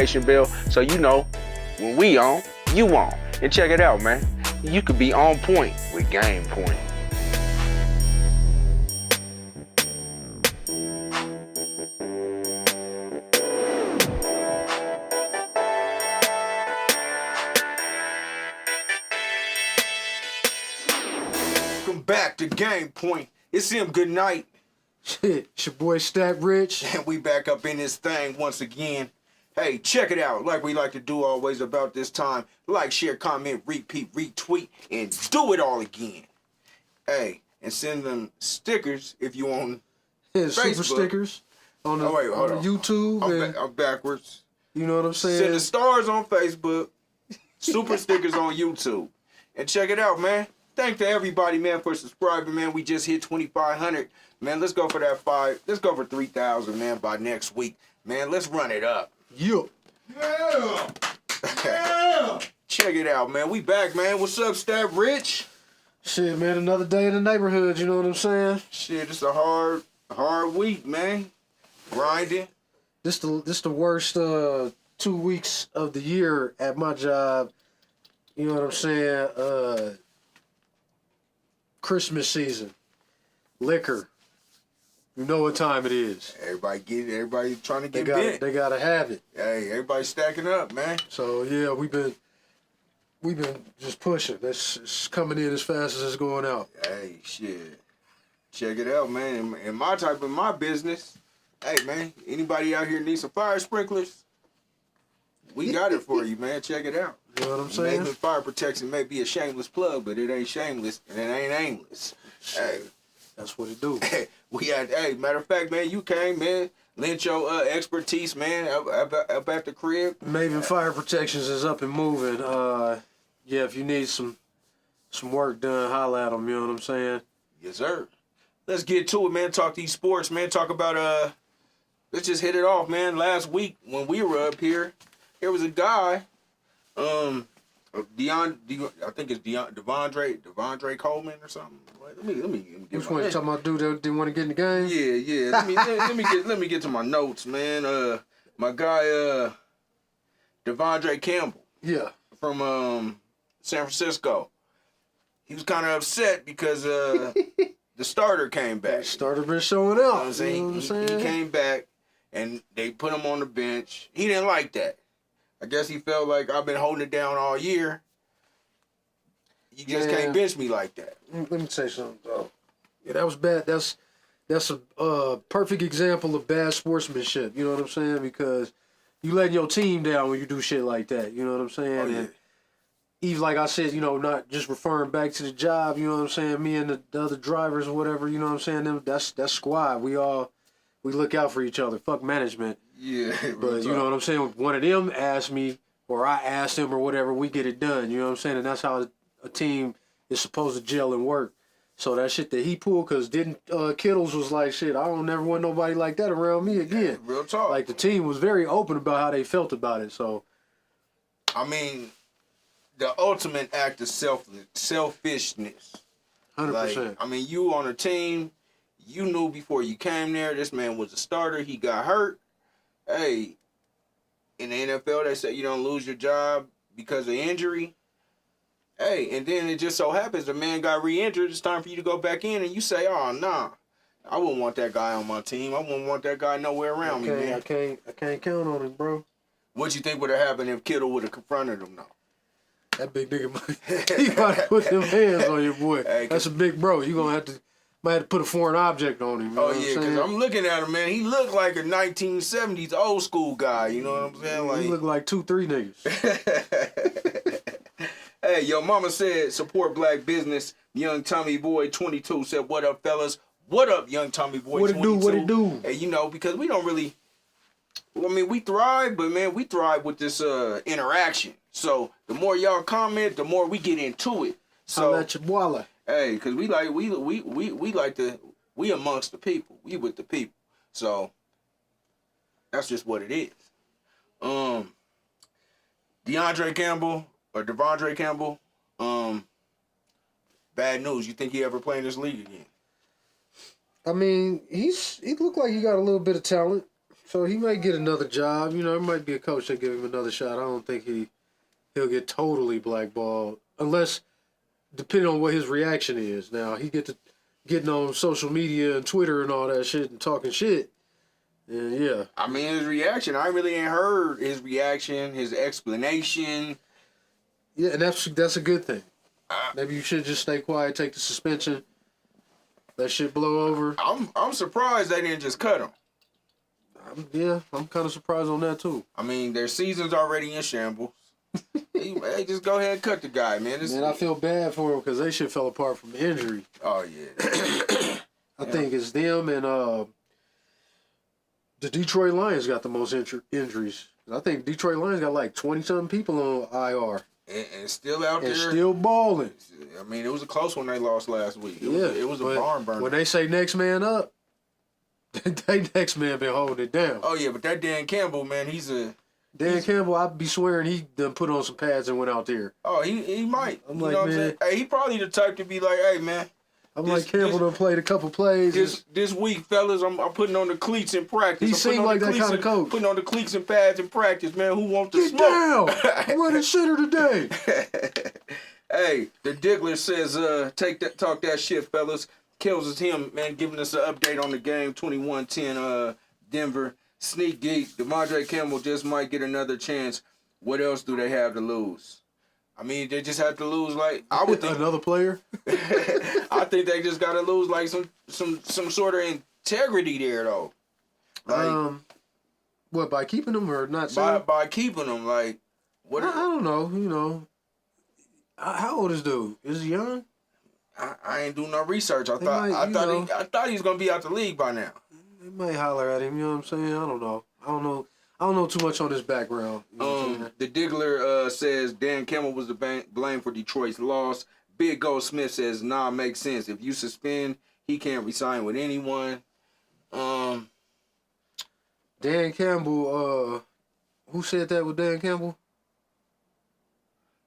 bell so you know when we on, you on. And check it out, man. You could be on point with Game Point. Welcome back to Game Point. It's M.GOODKNIGHT. Shit, it's your boy Stack Rich. And we back up in this thing once again. Hey, check it out. Like we like to do always about this time. Like, share, comment, repeat, retweet, and do it all again. Hey, and send them stickers if you want. Yeah, Facebook. super stickers on the, Hold on on. YouTube. I'm backwards. You know what I'm saying? Send the stars on Facebook. Super stickers on YouTube. And check it out, man. Thank to everybody, man, for subscribing, man. We just hit 2,500. Man, let's go for that 5. Let's go for 3,000, man, by next week. Man, let's run it up. Yeah. Yeah. Check it out, man. We back, man. What's up, Stack Rich? Shit, man, another day in the neighborhood, you know what I'm saying? Shit, it's a hard week, man. Grinding. This the worst 2 weeks of the year at my job. You know what I'm saying? Christmas season. Liquor. You know what time it is. Everybody trying to get bit. They gotta have it. Hey, everybody stacking up, man. So yeah, we've been just pushing. It's coming in as fast as it's going out. Hey, shit. Check it out, man. In my business, hey, man, anybody out here need some fire sprinklers? We got it for you, man. Check it out. You know what I'm saying? Maybe fire protection may be a shameless plug, but it ain't shameless and it ain't aimless. Hey. That's what it do. Hey, matter of fact, man, you came, man, lent your expertise, man, up at the crib. Maven Fire Protections is up and moving. Yeah, if you need some work done, holla at them, you know what I'm saying? Yes, sir. Let's get to it, man. Talk these sports, man. Talk about, let's just hit it off, man. Last week when we were up here, there was a guy, I think it's Devondre Coleman or something. Let me get Which one you talking about? Dude that didn't want to get in the game? Yeah. Let me get to my notes, man. My guy, Devondre Campbell. Yeah. From San Francisco. He was kind of upset because the starter came back. The starter been showing out. You know what I'm He saying? came back and they put him on the bench. He didn't like that. I guess he felt like I've been holding it down all year. You just can't bench me like that. Let me say something, though. Yeah, that was bad. That's a perfect example of bad sportsmanship. You know what I'm saying? Because you letting your team down when you do shit like that. You know what I'm saying? Oh, yeah. And even like I said, you know, not just referring back to the job. You know what I'm saying? Me and the other drivers or whatever. You know what I'm saying? Them, that's squad. We look out for each other. Fuck management. Yeah. But you know what I'm saying? One of them asked me, or I asked him, or whatever. We get it done. You know what I'm saying? And that's how a team is supposed to gel and work. So that shit that he pulled, because Kittles was like, shit, I don't never want nobody like that around me again. Yeah, real talk. Like, the team was very open about how they felt about it, so. I mean, the ultimate act of selfishness. 100%. Like, I mean, you on a team, you knew before you came there, this man was a starter, he got hurt. Hey, in the NFL, they say you don't lose your job because of injury. Hey, and then it just so happens the man got re-injured. It's time for you to go back in, and you say, "Oh, nah, I wouldn't want that guy on my team. I wouldn't want that guy nowhere around me, man." I can't count on him, bro. What you think would have happened if Kittle would have confronted him, though? That big nigga, he might have put them hands on your boy. Hey, that's a big bro. You might have to put a foreign object on him. You know what I'm yeah, because I'm looking at him, man. He looked like a 1970s old school guy. You know what I'm saying? Like, he looked like 2-3 niggas. Hey, yo, mama said, support black business. Young Tommy Boy 22 said, what up, fellas? What up, Young Tommy Boy 22? What it do? Hey, you know, because we don't really, I mean, we thrive, but, man, we thrive with this interaction. So, the more y'all comment, the more we get into it. So, I'll let you voila. Hey, because we like we amongst the people. We with the people. So, that's just what it is. Devondre Campbell, bad news. You think he ever play in this league again? I mean, he looked like he got a little bit of talent. So he might get another job. You know, it might be a coach that give him another shot. I don't think he'll get totally blackballed unless, depending on what his reaction is. Now he getting on social media and Twitter and all that shit and talking shit. And yeah, I mean his reaction. I really ain't heard his reaction, his explanation. yeah, and that's a good thing. Maybe you should just stay quiet, take the suspension, let shit blow over. I'm surprised they didn't just cut him. I'm kind of surprised on that too. I mean, their season's already in shambles. Hey, just go ahead and cut the guy, man. Man, I feel bad for him because they shit fell apart from injury. Oh yeah. I think it's them and the Detroit Lions got the most injuries. I think Detroit Lions got like 20-something people on IR. And still out there. And still balling. I mean, it was a close one they lost last week. It was a barn burner. When they say next man up, they next man been holding it down. Oh, yeah, but that Dan Campbell, man, Dan Campbell, I'd be swearing he done put on some pads and went out there. Oh, he might. I'm you like, know what man. I'm saying? Hey, he probably the type to be like, hey, man. Campbell done played a couple plays. This week, fellas, I'm putting on the cleats in practice. He seemed like that kind of coach. Putting on the cleats and pads in practice, man. Who wants to Get smoke? down! I'm running center today. Hey, the Diggler says, talk that shit, fellas. Kills is him, man, giving us an update on the game, 21-10, Denver. Sneak geek, DeMondre Campbell just might get another chance. What else do they have to lose? I mean, they just have to lose, like, I would think. Another player? I think they just got to lose, like, some sort of integrity there, though. Like, what, by keeping them or not saying? By keeping them, like, what? I don't know, you know. How old is dude? Is he young? I ain't doing no research. I thought he was gonna be out the league by now. They might holler at him. You know what I'm saying? I don't know. I don't know too much on his background. You know The Diggler says Dan Campbell was the blame for Detroit's loss. Big Goldsmith says, nah, makes sense. If you suspend, he can't resign with anyone. Dan Campbell. Who said that with Dan Campbell?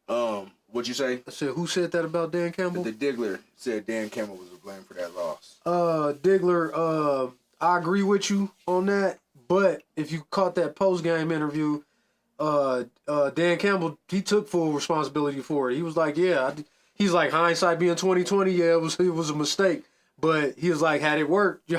What'd you say? I said, who said that about Dan Campbell? The Diggler said Dan Campbell was to blame for that loss. Diggler, I agree with you on that. But if you caught that post-game interview, Dan Campbell, he took full responsibility for it. He was like, yeah, he's like, hindsight being 2020, yeah, it was a mistake. But he was like, had it worked,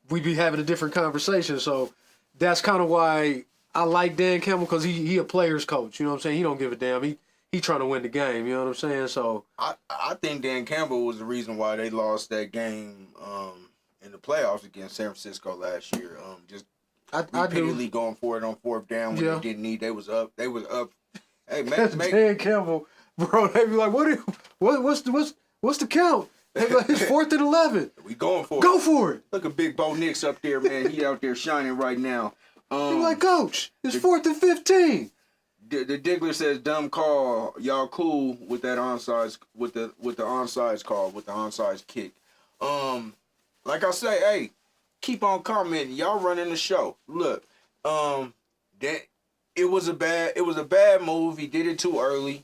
we'd be having a different conversation. So that's kind of why I like Dan Campbell, because he a player's coach. You know what I'm saying? He don't give a damn. He trying to win the game. You know what I'm saying? So I think Dan Campbell was the reason why they lost that game in the playoffs against San Francisco last year. Just repeatedly going for it on fourth down when they didn't need. They was up. Hey, Dan Campbell, bro. They be like, what's the count? They be like, it's 4th and 11. We going for it. Go for it. Look at Big Bo Nix up there, man. He out there shining right now. They like, Coach, it's 4th and 15. The Diggler says, dumb call. Y'all cool with that onside with the onside call, with the onside kick. Like I say, hey, keep on commenting. Y'all running the show. Look, that it was a bad move. He did it too early.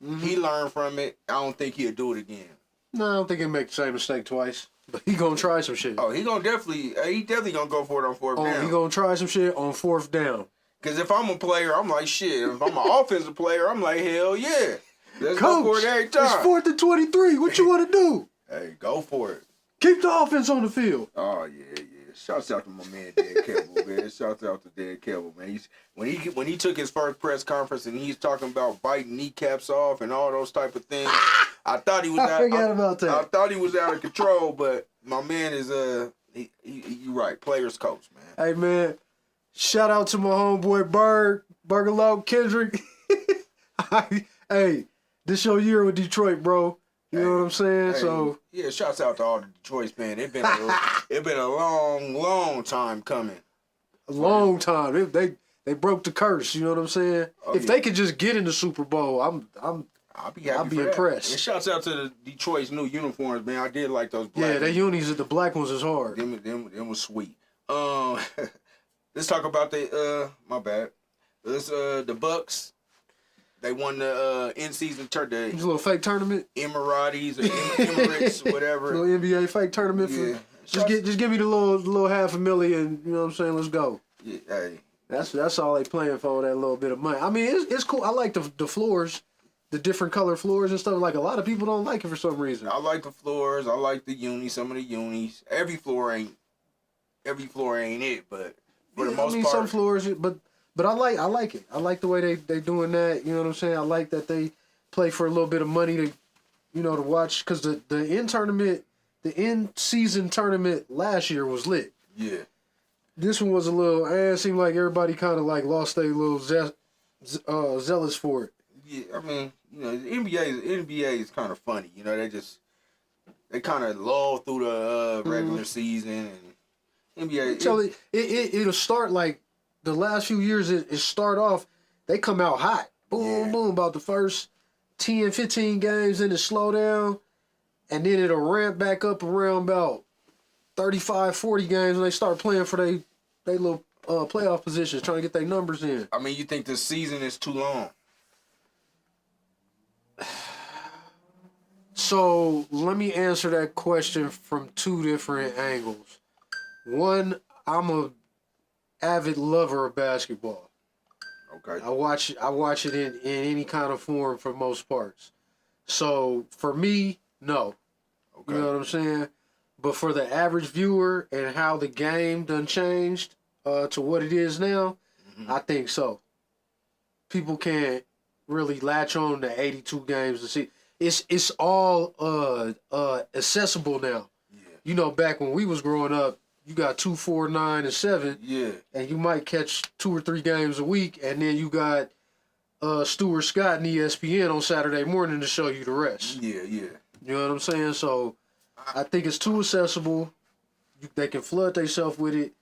Mm-hmm. He learned from it. I don't think he'll do it again. No, I don't think he'll make the same mistake twice. But he gonna try some shit. Oh, he definitely gonna go for it on fourth down. He gonna try some shit on 4th down. Because if I'm a player, I'm like, shit. If I'm an offensive player, I'm like, hell yeah. Let's Coach, go for it every time. It's 4th and 23. What you want to do? Hey, go for it. Keep the offense on the field. Oh, yeah. Shouts out to my man, Dan Campbell, man. Shouts out to Dan Campbell, man. When he took his first press conference and he's talking about biting kneecaps off and all those type of things, I thought he was I thought he was out of control, but my man is you right, player's coach, man. Hey, man. Shout out to my homeboy Bergalow Kendrick. Hey, this your year with Detroit, bro. You know what I'm saying? Hey, so yeah, shouts out to all the Detroit fans. It been a long time coming. A long time. They broke the curse. You know what I'm saying? If they could just get in the Super Bowl, I'll be happy. I'll be impressed. And shouts out to the Detroit's new uniforms, man. I did like those black. Yeah, the unis, the black ones is hard. Them was sweet. Let's talk about my bad. The Bucks. They won the in-season tournament. It's a little fake tournament. Emiratis or Emirates, whatever. Little NBA fake tournament. Yeah. Just give me the little $500,000. You know what I'm saying? Let's go. Yeah, hey. That's all they playing for, that little bit of money. I mean, it's cool. I like the floors, the different color floors and stuff. Like, a lot of people don't like it for some reason. I like the floors. I like the unis. Some of the unis. Every floor ain't it, but for the most part, some floors, but I like it. I like the way they doing that. You know what I'm saying? I like that they play for a little bit of money to, to watch, because the end season tournament last year was lit. Yeah. This one was a little. It seemed like everybody kind of like lost their little zealous for it. Yeah, I mean, the NBA is kind of funny. They kind of lull through the regular season, and NBA. It'll start like the last few years. It start off. They come out hot, boom, boom, about the first 10, 15 games, then it slow down, and then it'll ramp back up around about 35, 40 games, and they start playing for they little playoff positions, trying to get their numbers in. I mean, you think the season is too long? So let me answer that question from two different angles. One, I'm a avid lover of basketball. Okay. I watch it in any kind of form for most parts. So for me, no. Okay. You know what I'm saying? But for the average viewer and how the game done changed to what it is now, I think so. People can't really latch on to 82 games to see. It's all accessible now. Yeah. Back when we was growing up, you got 2, 4, 9, and 7. Yeah. And you might catch 2 or 3 games a week, and then you got Stuart Scott and ESPN on Saturday morning to show you the rest. Yeah, yeah. You know what I'm saying? So I think it's too accessible. They can flood themselves with it.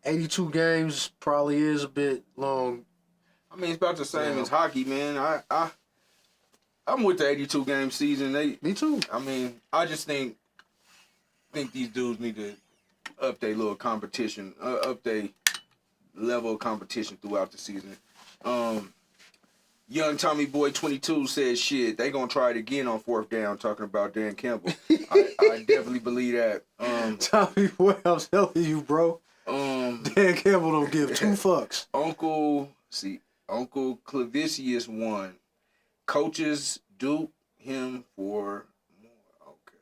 82 games probably is a bit long. I mean, it's about the same as hockey, man. I'm with the 82 game season. Me too. I mean, I just think these dudes need to up their little competition, up their level of competition throughout the season. Young Tommy Boy 22 says, shit, they gonna try it again on 4th down, talking about Dan Campbell. I definitely believe that. Tommy Boy, I'm telling you, bro. Dan Campbell don't give 2 fucks. Uncle Clavicius won. Coaches dupe him for more. Okay.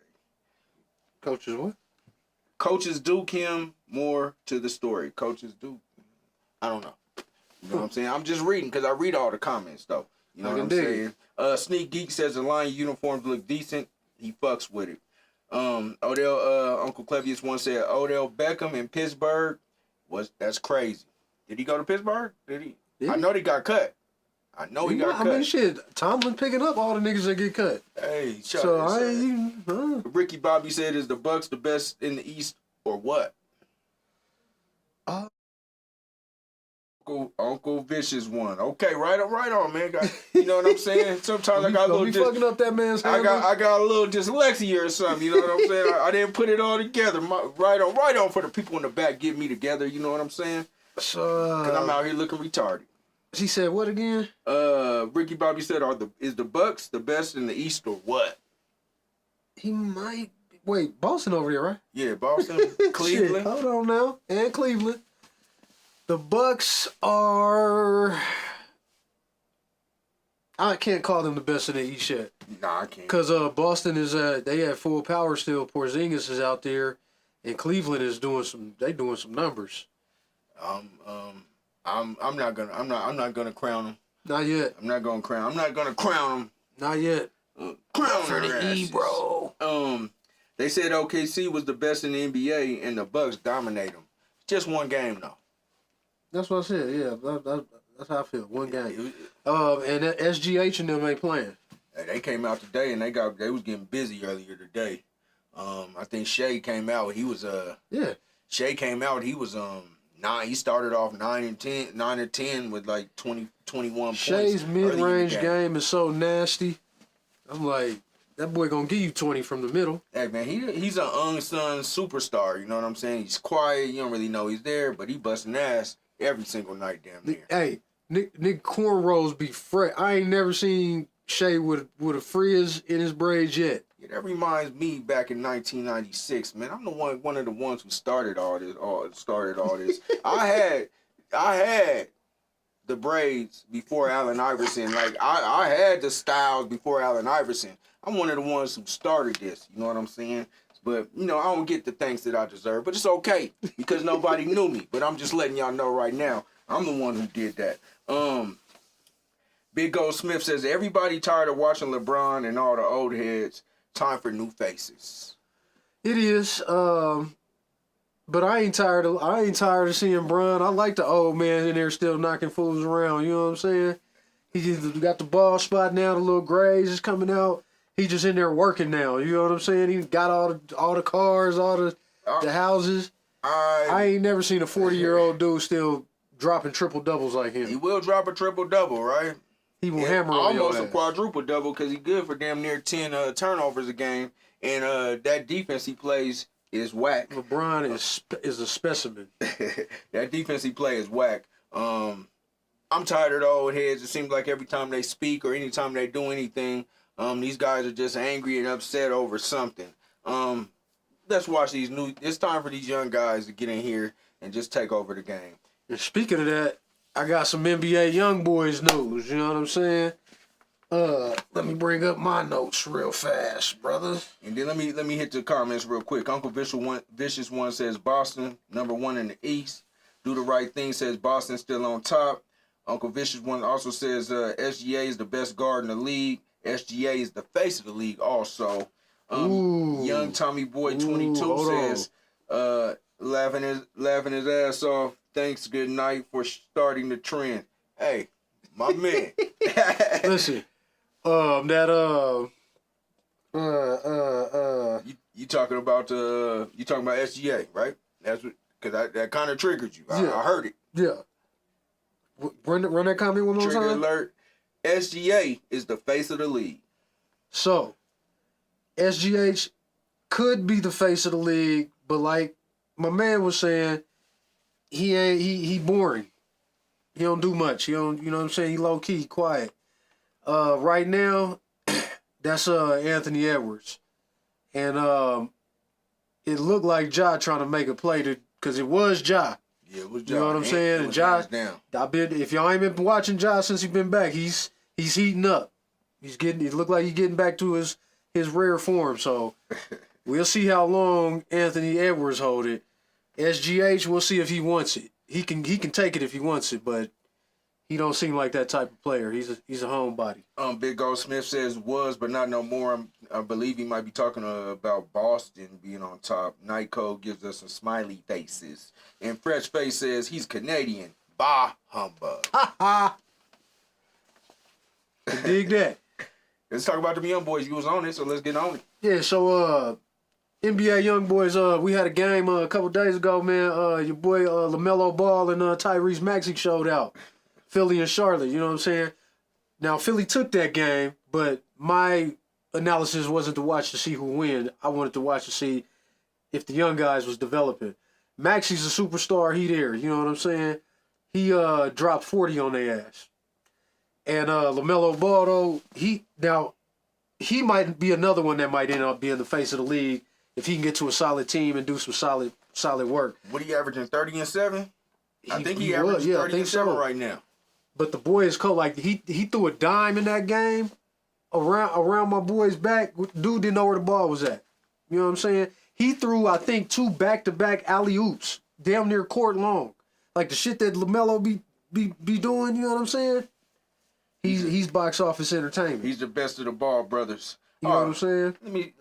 Coaches what? Coaches dupe him more to the story. Coaches dupe. I don't know. You know what I'm saying? I'm just reading because I read all the comments though. You know what I'm saying? Sneak Geek says the Lion uniforms look decent. He fucks with it. Uncle Clevius once said Odell Beckham in Pittsburgh that's crazy. Did he go to Pittsburgh? Did he? I know he got cut. I mean, shit. Tomlin picking up all the niggas that get cut. Hey, so Ricky Bobby said, "Is the Bucks the best in the East or what?" Uncle Vicious one. Okay, right on, man. You know what I'm saying? Sometimes I got a little fucking up that man's I got a little dyslexia or something. You know what I'm saying? I didn't put it all together. Right on for the people in the back. Get me together. You know what I'm saying? Because I'm out here looking retarded. He said what again? Ricky Bobby said, "Is the Bucks the best in the East or what?" He might. Wait, Boston over there, right? Yeah, Boston, Cleveland. Shit, hold on now, and Cleveland. The Bucks are. I can't call them the best in the East yet. Nah, I can't. Cause Boston is they have full power still. Porzingis is out there, and Cleveland is doing some numbers. I'm not gonna crown them. Not yet. I'm not gonna crown them. Not yet. Crown for the E, bro. They said OKC was the best in the NBA and the Bucks dominate them. Just one game though. That's what I said. Yeah, that's how I feel. One game. And that SGH and them ain't playing. Hey, they came out today and they was getting busy earlier today. I think Shea came out. He was Shea came out. He was 9. He started off 9 and 10 with like 21 points. Shea's mid-range game is so nasty. I'm like, that boy gonna give you 20 from the middle. Hey man, he's an unsung superstar. You know what I'm saying? He's quiet. You don't really know he's there, but he busting ass every single night damn near. Hey, Nick cornrows be fresh. I ain't never seen Shea with a frizz in his braids yet. Yeah, that reminds me back in 1996, man. I'm one of the ones who started all this. I had I had the braids before Allen Iverson. Like I had the styles before Allen Iverson. I'm one of the ones who started this. You know what I'm saying? But I don't get the thanks that I deserve. But it's okay because nobody knew me. But I'm just letting y'all know right now, I'm the one who did that. Big Gold Smith says everybody tired of watching LeBron and all the old heads. Time for new faces. It is. But I ain't tired of seeing Bron. I like the old man in there still knocking fools around. You know what I'm saying? He just got the ball spot now. The little grays is coming out. He just in there working now. You know what I'm saying? He got all the cars, all the houses. I ain't never seen a 40-year-old dude still dropping triple doubles like him. He will drop a triple double, right? He will hammer on your almost ass. a quadruple double because he good for damn near 10 turnovers a game, and that defense he plays is whack. LeBron is a specimen. That defense he plays is whack. I'm tired of the old heads. It seems like every time they speak or anytime they do anything, these guys are just angry and upset over something. Let's watch these new. It's time for these young guys to get in here and just take over the game. And speaking of that, I got some NBA young boys news. You know what I'm saying? Let me bring up my notes real fast, brothers. And then let me hit the comments real quick. Uncle Vicious one says Boston #1 in the East. Do the right thing says Boston still on top. Uncle Vicious one also says SGA is the best guard in the league. SGA is the face of the league also. Young Tommy Boy 22 says laughing his ass off. Thanks, good night for starting the trend. Hey, my man. Listen. You talking about SGA, right? That's what, because that kind of triggered you. I heard it. Yeah. Run that comment one more Trigger time. alert. SGA is the face of the league. So, SGH could be the face of the league, but like my man was saying, he boring. He don't do much. He don't, you know what I'm saying? He low key, quiet. Right now, that's Anthony Edwards, and it looked like Ja trying to make a play because it was Ja. Yeah, it was Ja. You know what I'm saying? And Ja, if y'all ain't been watching Ja since he's been back, he's heating up. It looked like he's getting back to his rare form. So we'll see how long Anthony Edwards hold it. SGH, we'll see if he wants it. He can take it if he wants it, but he don't seem like that type of player. He's a homebody. Big Gold Smith says was, but not no more. I believe he might be talking about Boston being on top. Night Code gives us some smiley faces. And Fresh Face says he's Canadian. Bah humbug. Ha ha. Dig that. Let's talk about the young boys. You was on it, so let's get on it. Yeah, so NBA young boys, we had a game a couple days ago, man. Your boy LaMelo Ball and Tyrese Maxey showed out. Philly and Charlotte, you know what I'm saying? Now, Philly took that game, but my analysis wasn't to watch to see who win. I wanted to watch to see if the young guys was developing. Maxey's a superstar. He there, you know what I'm saying? He dropped 40 on their ass. And LaMelo Ball, though, he might be another one that might end up being the face of the league if he can get to a solid team and do some solid work. What are you averaging, 30 and 7? I think he averaged 30 and 7 right now. But the boy is cold. Like he threw a dime in that game around my boy's back. Dude didn't know where the ball was at. You know what I'm saying? He threw, I think, 2 back-to-back alley-oops, damn near court long. Like the shit that LaMelo be doing, you know what I'm saying? He's box office entertainment. He's the best of the Ball brothers. You know what I'm saying? Let me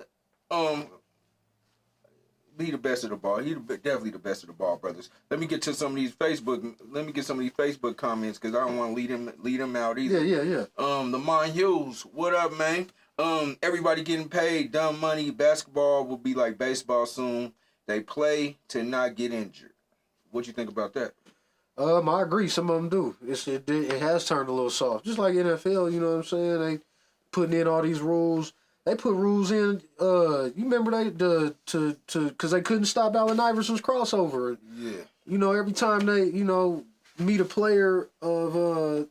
he the best of the Ball. He's definitely the best of the Ball brothers. Let me get to some of these Facebook comments because I don't want to lead them out either. Yeah. The Mon Hughes, what up, man? Everybody getting paid, dumb money. Basketball will be like baseball soon. They play to not get injured. What you think about that? I agree. Some of them do. It has turned a little soft, just like NFL. You know what I'm saying? They putting in all these rules. They put rules in. You remember because they couldn't stop Allen Iverson's crossover. Yeah. You know, every time they meet a player of a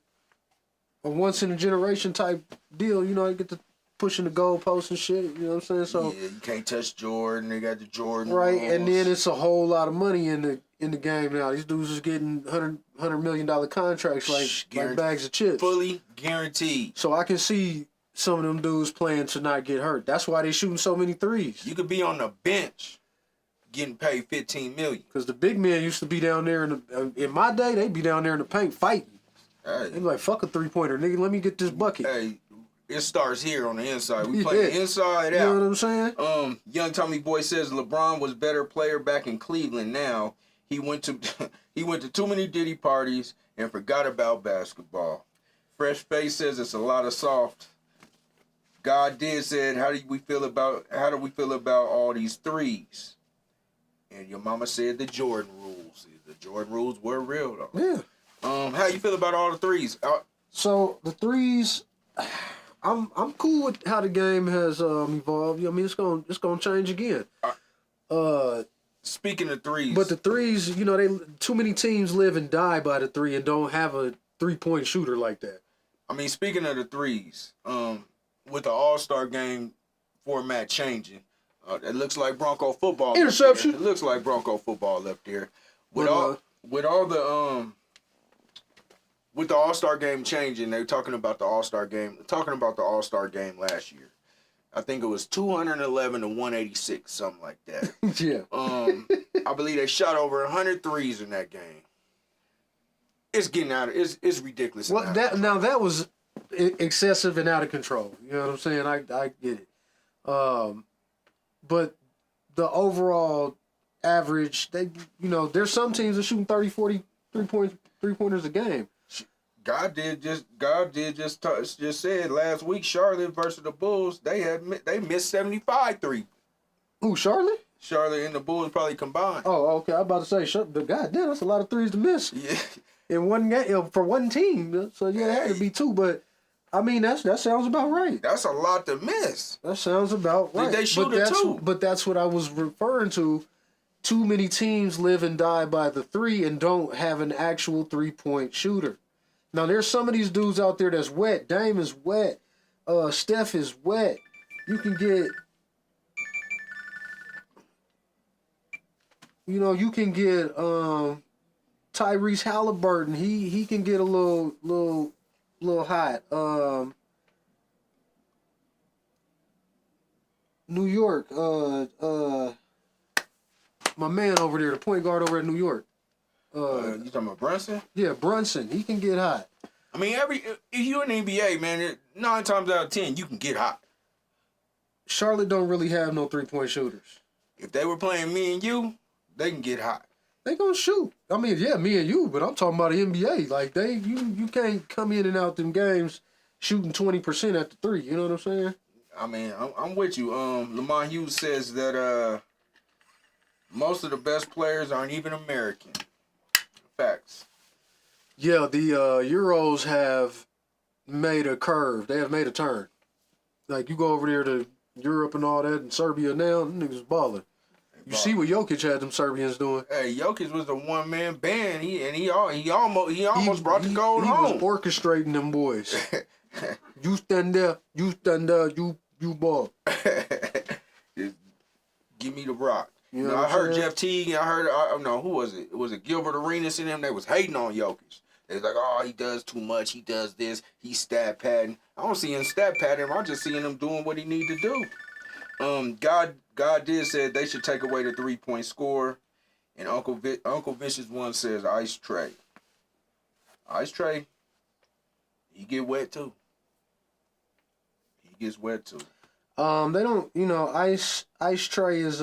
once in a generation type deal, they get to pushing the goalposts and shit. You know what I'm saying? So yeah, you can't touch Jordan. They got the Jordan right, rules. and then it's a whole lot of money in the game now. These dudes is getting $100 million contracts like bags of chips, fully guaranteed. So I can see some of them dudes playing to not get hurt. That's why they shooting so many threes. You could be on the bench getting paid $15 million. Because the big men used to be down there in my day, they'd be down there in the paint fighting. Hey. They'd be like, fuck a 3-pointer, nigga, let me get this bucket. Hey, it starts here on the inside. We play the inside out. You know what I'm saying? Young Tommy Boy says LeBron was better player back in Cleveland. Now he went to too many Diddy parties and forgot about basketball. Fresh Face says it's a lot of soft. God did said, how do we feel about all these threes? And your mama said the Jordan rules. The Jordan rules were real though. Yeah. How you feel about all the threes? So the threes, I'm cool with how the game has evolved. I mean, it's gonna change again. Speaking of threes, but the threes, you know, too many teams live and die by the three and don't have a 3-point shooter like that. I mean, speaking of the threes, with the All-Star game format changing, it looks like Bronco football. Interception. It looks like Bronco football up there. With the All-Star game changing, they're talking about the All-Star game. Talking about the All-Star game last year. I think it was 211 to 186, something like that. Yeah. I believe they shot over 100 threes in that game. It's getting out of it's ridiculous. Well, that was excessive and out of control. You know what I'm saying? I get it. But the overall average, there's some teams that shooting 30, 40 three-pointers a game. God did just said last week, Charlotte versus the Bulls, they missed 75 threes. Who, Charlotte? Charlotte and the Bulls probably combined. Oh, okay. I was about to say, but goddamn, that's a lot of threes to miss. Yeah. In one game for one team. So yeah, it had to be two. But I mean, that sounds about right. That's a lot to miss. That sounds about right. Did they shoot it too? But that's what I was referring to. Too many teams live and die by the three and don't have an actual 3-point shooter. Now, there's some of these dudes out there that's wet. Dame is wet. Steph is wet. You can get... Tyrese Halliburton. He can get a little hot. New York. My man over there, the point guard over at New York. You talking about Brunson? Yeah, Brunson. He can get hot. I mean, if you're in the NBA, man, 9 times out of 10, you can get hot. Charlotte don't really have no 3-point shooters. If they were playing me and you, they can get hot. They gonna shoot. I mean, yeah, me and you, but I'm talking about the NBA. Like you can't come in and out them games shooting 20% at the three. You know what I'm saying? I mean, I'm with you. Lamont Hughes says that most of the best players aren't even American. Facts. Yeah, the Euros have made a curve. They have made a turn. Like, you go over there to Europe and all that, and Serbia now, them niggas balling. You see what Jokic had them Serbians doing. Hey, Jokic was a one-man band. He almost brought the gold home. He was orchestrating them boys. You stand there, you ball. Just give me the rock. You know I heard saying? Jeff Teague. Who was it? Was it Gilbert Arenas and them? They was hating on Jokic. They was like, oh, he does too much. He does this. He's stat padding. I don't see him stat padding. I'm just seeing him doing what he need to do. God did said they should take away the 3-point score, and Uncle Vicious one says Ice Tray. Ice Tray, he get wet too. He gets wet too. They don't. Ice Tray is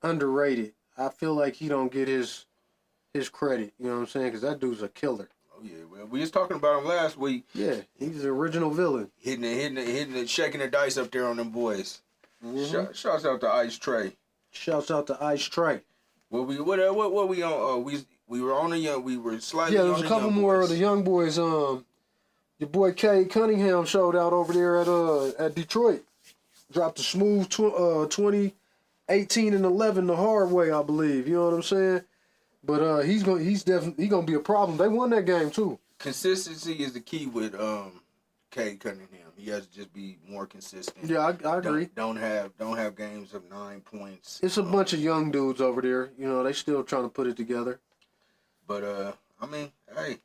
underrated. I feel like he don't get his credit. You know what I'm saying? Because that dude's a killer. Oh yeah, well, we was talking about him last week. Yeah, he's the original villain. Hitting it, shaking the dice up there on them boys. Mm-hmm. Shouts out to Ice Tray. Shouts out to Ice Tray. What we on? We were on we were slightly. Yeah, there's a couple more of the young boys. Your boy K Cunningham showed out over there at Detroit. Dropped a smooth 20, 18 and 11 the hard way, I believe. You know what I'm saying? But he's gonna be a problem. They won that game too. Consistency is the key with Cade Cunningham. He has to just be more consistent. Yeah, I agree. Don't have games of 9 points. It's a bunch of young dudes over there. You know, they still trying to put it together. But I mean, hey.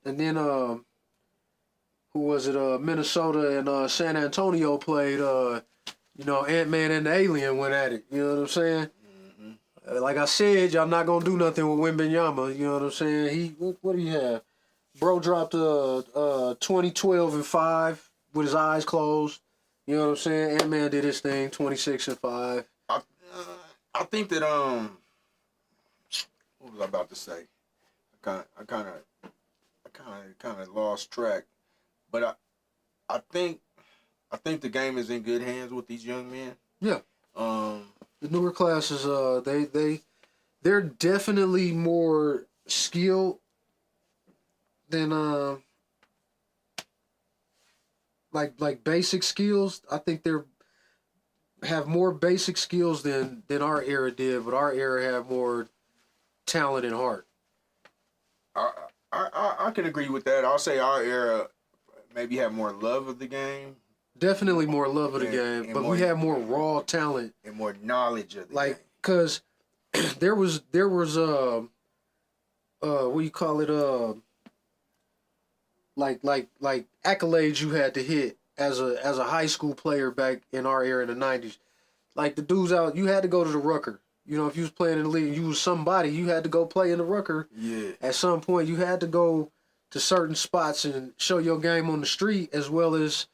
And then who was it? Minnesota and San Antonio played. You know, Ant-Man and the Alien went at it. You know what I'm saying? Mm-hmm. Like I said, y'all not gonna do nothing with Wembanyama. You know what I'm saying? What do you have? Bro dropped 2012 and 5 with his eyes closed. You know what I'm saying? Ant-Man did his thing, 26 and 5. I think that what was I about to say? I kind of lost track, but I think the game is in good hands with these young men. Yeah. The newer classes, they're definitely more skilled than like basic skills. I think they're have more basic skills than our era did, but our era had more talent and heart. I can agree with that. I'll say our era maybe had more love of the game. Definitely more love of the game, but we had more raw talent and more knowledge of the like, game. cause there was what do you call it, like accolades you had to hit as a high school player back in our era in the 90s. Like the dudes out, you had to go to the Rucker. You know, if you was playing in the league, you was somebody, you had to go play in the Rucker. Yeah. At some point, you had to go to certain spots and show your game on the street as well as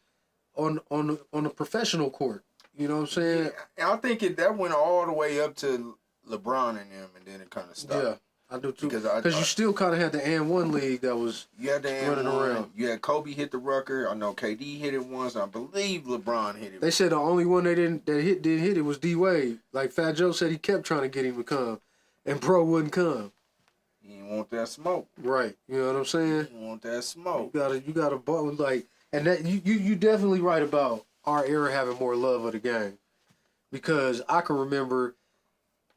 on the professional court. You know what I'm saying? Yeah, I think that went all the way up to LeBron and them, and then it kind of stopped. Yeah, I do too. Because you still kind of had the and one league that was running around. You had Kobe hit the Rucker. I know KD hit it once. I believe LeBron hit it. They said the only one didn't hit it was D Wade. Like Fat Joe said, he kept trying to get him to come, and bro wouldn't come. He didn't want that smoke. Right. You know what I'm saying? He didn't want that smoke. You gotta ball like, and that you definitely right about our era having more love of the game, because I can remember,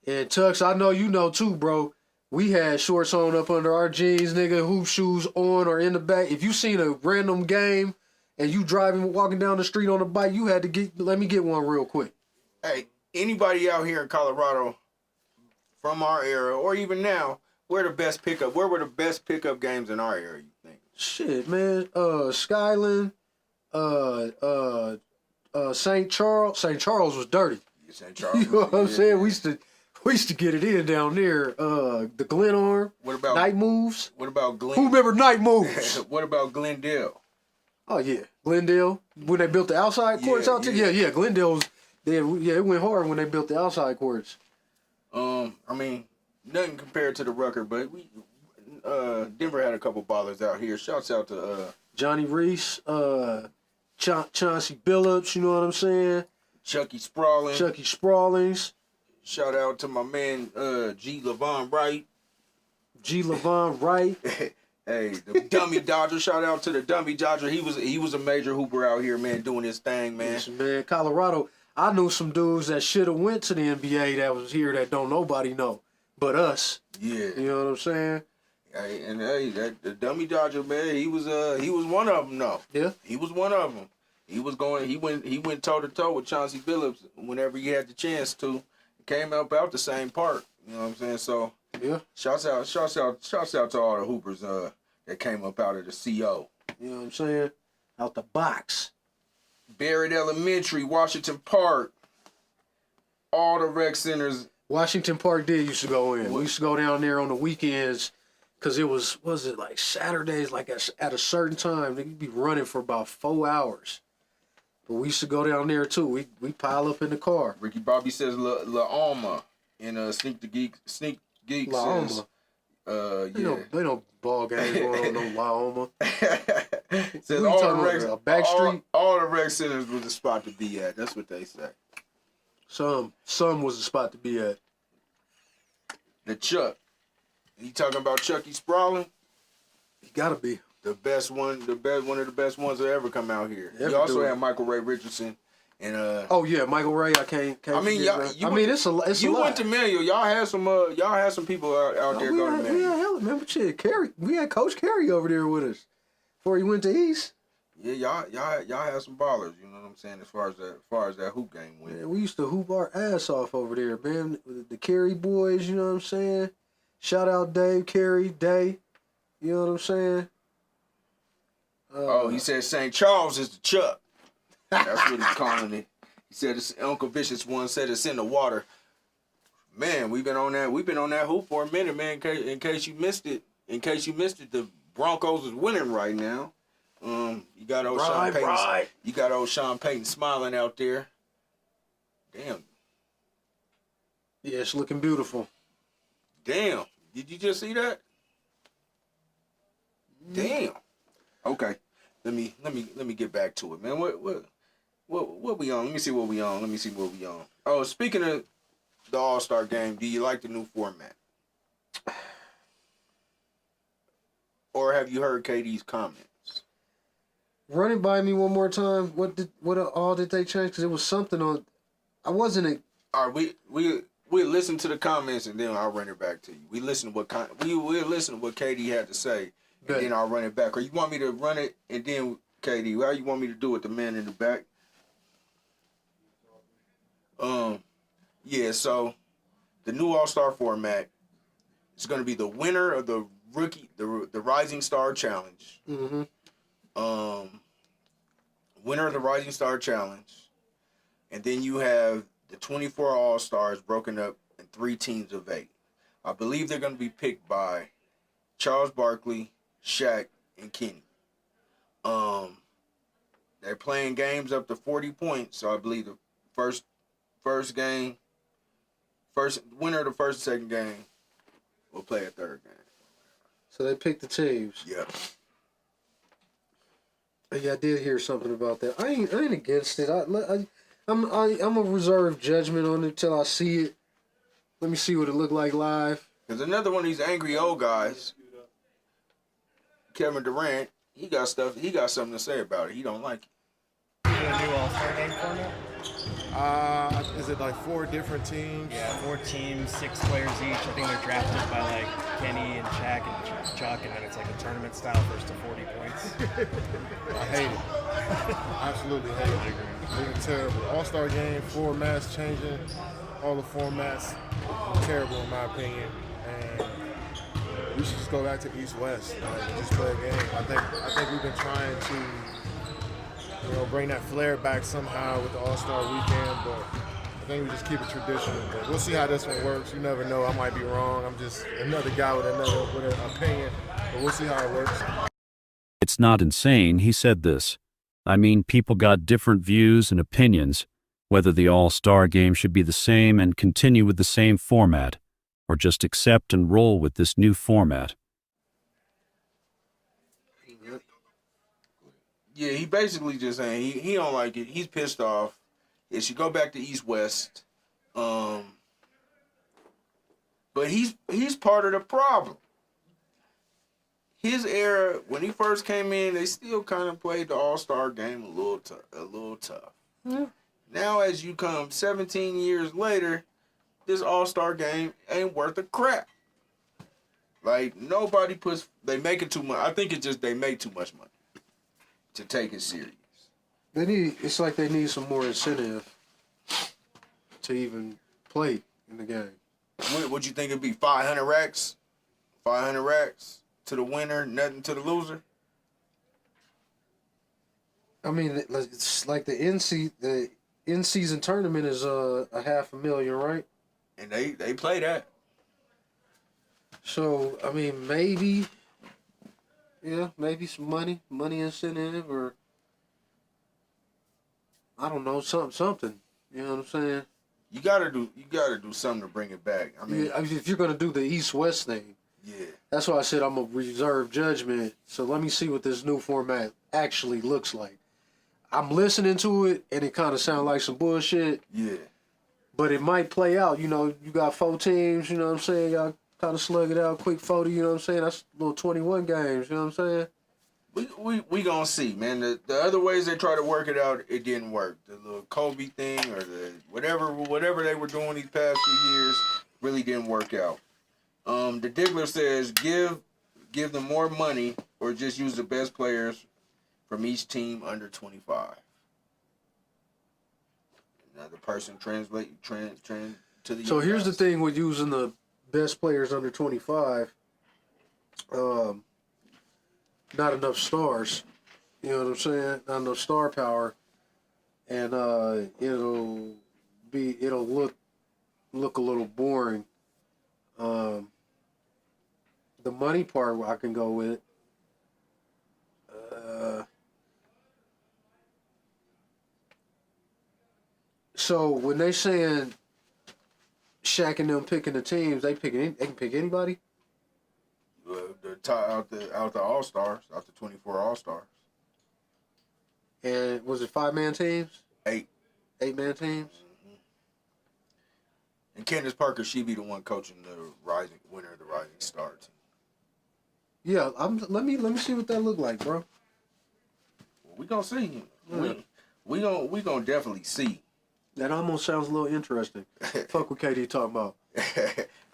and Tux, I know you know too, bro. We had shorts on up under our jeans, nigga, hoop shoes on or in the back. If you seen a random game and you walking down the street on a bike, you had to let me get one real quick. Hey, anybody out here in Colorado from our era or even now, where were the best pickup games in our era, you think? Shit, man. Skyland, St. Charles. St. Charles was dirty. Yeah, St. Charles. You know what I'm saying? We used to get it in down there. The Glen Arm. What about Night Moves? What about Glen? Who remember Night Moves? What about Glendale? Oh yeah, Glendale. When they built the outside courts out there. Yeah, Glendale was. It went hard when they built the outside courts. I mean, nothing compared to the Rucker, but Denver had a couple ballers out here. Shouts out to Johnny Reese, Chauncey Billups. You know what I'm saying? Chucky Sprawlings. Shout out to my man G. Levon Wright. Hey, the Dummy Dodger. Shout out to the Dummy Dodger. He was a major hooper out here, man, doing his thing, man. Yes, man. Colorado. I knew some dudes that should have went to the NBA that was here that don't nobody know but us. Yeah. You know what I'm saying? Hey, and the Dummy Dodger, man, he was one of them, though. Yeah. He was one of them. He went toe to toe with Chauncey Billups whenever he had the chance to. Came up out the same park. You know what I'm saying? So yeah. Shouts out to all the hoopers that came up out of the CO. You know what I'm saying? Out the box. Barrett Elementary, Washington Park, all the rec centers. Washington Park used to go in. We used to go down there on the weekends because it was it like Saturdays, like at a certain time. They'd be running for about 4 hours. But we used to go down there too. We pile up in the car. Ricky Bobby says La Alma in Sneak Geek La says Alma. They don't ball games going on no La Alma. Says all the rec centers was the spot to be at. That's what they say. Some was the spot to be at. The Chuck. You talking about Chucky Sprawling? He gotta be. One of the best ones that ever come out here. You also had Michael Ray Richardson and oh yeah, Michael Ray. I can't. I mean, it's a lot. You went to Manual. Y'all had some people out there go to Manual. Remember, Carey. We had Coach Carey over there with us before he went to East. Yeah, y'all have some ballers. You know what I'm saying? As far as that hoop game went. Man, we used to hoop our ass off over there, man. The Carey boys, you know what I'm saying? Shout out Dave, Carey, Day. You know what I'm saying? He said St. Charles is the Chuck. That's what he's calling it. He said Uncle Vicious one said it's in the water. Man, we've been on that hoop for a minute, man. In case you missed it, the Broncos is winning right now. You got old Sean Payton. You got old Sean Payton smiling out there. Damn. Yeah, it's looking beautiful. Damn. Did you just see that? Damn. Okay. Let me get back to it, man. What we on? Let me see what we on. Oh, speaking of the All-Star game, do you like the new format? Or have you heard KD's comments? Run it by me one more time. What all did they change? Because it was something on. I wasn't. All right, we listen to the comments and then I'll run it back to you. We listen to what KD had to say, and then I'll run it back. Or you want me to run it and then KD? How you want me to do it? The man in the back. Yeah. So the new All-Star format is going to be the winner of the Rising Star Challenge. Mm-hmm. Winner of the Rising Star Challenge, and then you have the 24 All-Stars broken up in 3 teams of 8. I believe they're going to be picked by Charles Barkley, Shaq, and Kenny. They're playing games up to 40 points, so I believe the first winner of the first and second game will play a third game. So they picked the teams. Yeah. Yeah, I did hear something about that. I ain't against it. I'm a reserve judgment on it until I see it. Let me see what it look like live. Because another one of these angry old guys, Kevin Durant, he got something to say about it. He don't like it. The new All-Star game format? Is it like 4 different teams? Yeah, 4 teams, 6 players each. I think they're drafted by like Kenny and Shaq and Chuck, and then it's like a tournament style first to 40 points. I hate it. Absolutely hate it. It's terrible. All-Star game, formats changing, all the formats terrible in my opinion. And we should just go back to East-West and just play a game. I think we've been trying to bring that flair back somehow with the All-Star weekend, but I think we just keep it traditional. But we'll see how this one works. You never know. I might be wrong. I'm just another guy with an opinion, but we'll see how it works. It's not insane, he said this. I mean, people got different views and opinions, whether the All-Star game should be the same and continue with the same format, or just accept and roll with this new format. Yeah, he basically just saying he don't like it. He's pissed off. It should go back to East-West. But he's part of the problem. His era, when he first came in, they still kind of played the All-Star game a little tough. Yeah. Now, as you come 17 years later, this All-Star game ain't worth a crap. Like, nobody they make it too much. I think it's just they make too much money to take it serious. It's like they need some more incentive to even play in the game. Would you think it'd be 500 racks? 500 racks to the winner, nothing to the loser? I mean, it's like the in-season tournament is $500,000, right? And they play that. So, I mean, maybe some money incentive, or I don't know, something. You know what I'm saying? You gotta do something to bring it back. I mean, if you're gonna do the East-West thing, yeah. That's why I said I'm a reserve judgment. So let me see what this new format actually looks like. I'm listening to it, and it kind of sounds like some bullshit. Yeah. But it might play out. You know, you got 4 teams. You know what I'm saying? Y'all kind of slug it out quick 40. You know what I'm saying? That's little 21 games. You know what I'm saying? We gonna see, man. The other ways they try to work it out, it didn't work. The little Kobe thing or the whatever they were doing these past few years really didn't work out. The Diggler says give them more money or just use the best players from each team under 25. Another person translate to the. So here's the US. thing with using the best players under 25. Not enough stars. You know what I'm saying? Not enough star power, and it'll look a little boring. The money part I can go with. So when they saying Shaq and them picking the teams, they can pick anybody. The top out the All Stars, out the 24 All Stars. And was it 5-man teams? 8. 8-man teams. And Candace Parker, she be the one coaching the winner of the Rising Star team. Yeah, let me see what that look like, bro. Well, we gonna see. Yeah. We gonna definitely see. That almost sounds a little interesting. Fuck what KD talking about.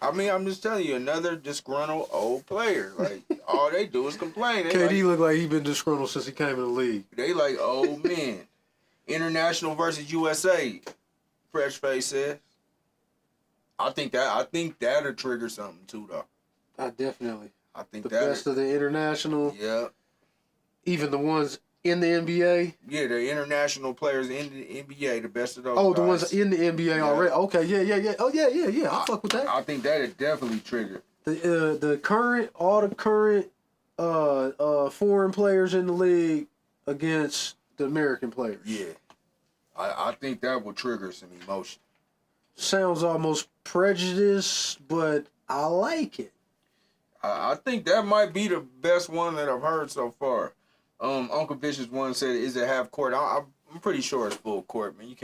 I mean, I'm just telling you, another disgruntled old player. Like, all they do is complain. They KD like, look like he been disgruntled since he came in the league. they like old men. International versus USA. Fresh face says. I think that'll trigger something too, though. I definitely. I think The that best of the international, yeah. even the ones in the NBA. Yeah, the international players in the NBA, the best of those. Oh, the guys. ones in the NBA already. Okay, yeah. Oh, yeah. I fuck with that. I think that'll definitely trigger. All the current foreign players in the league against the American players. Yeah. I think that will trigger some emotion. Sounds almost prejudiced, but I like it. I think that might be the best one that I've heard so far. Uncle Vicious one said, "Is it half court?" I'm pretty sure it's full court, man. You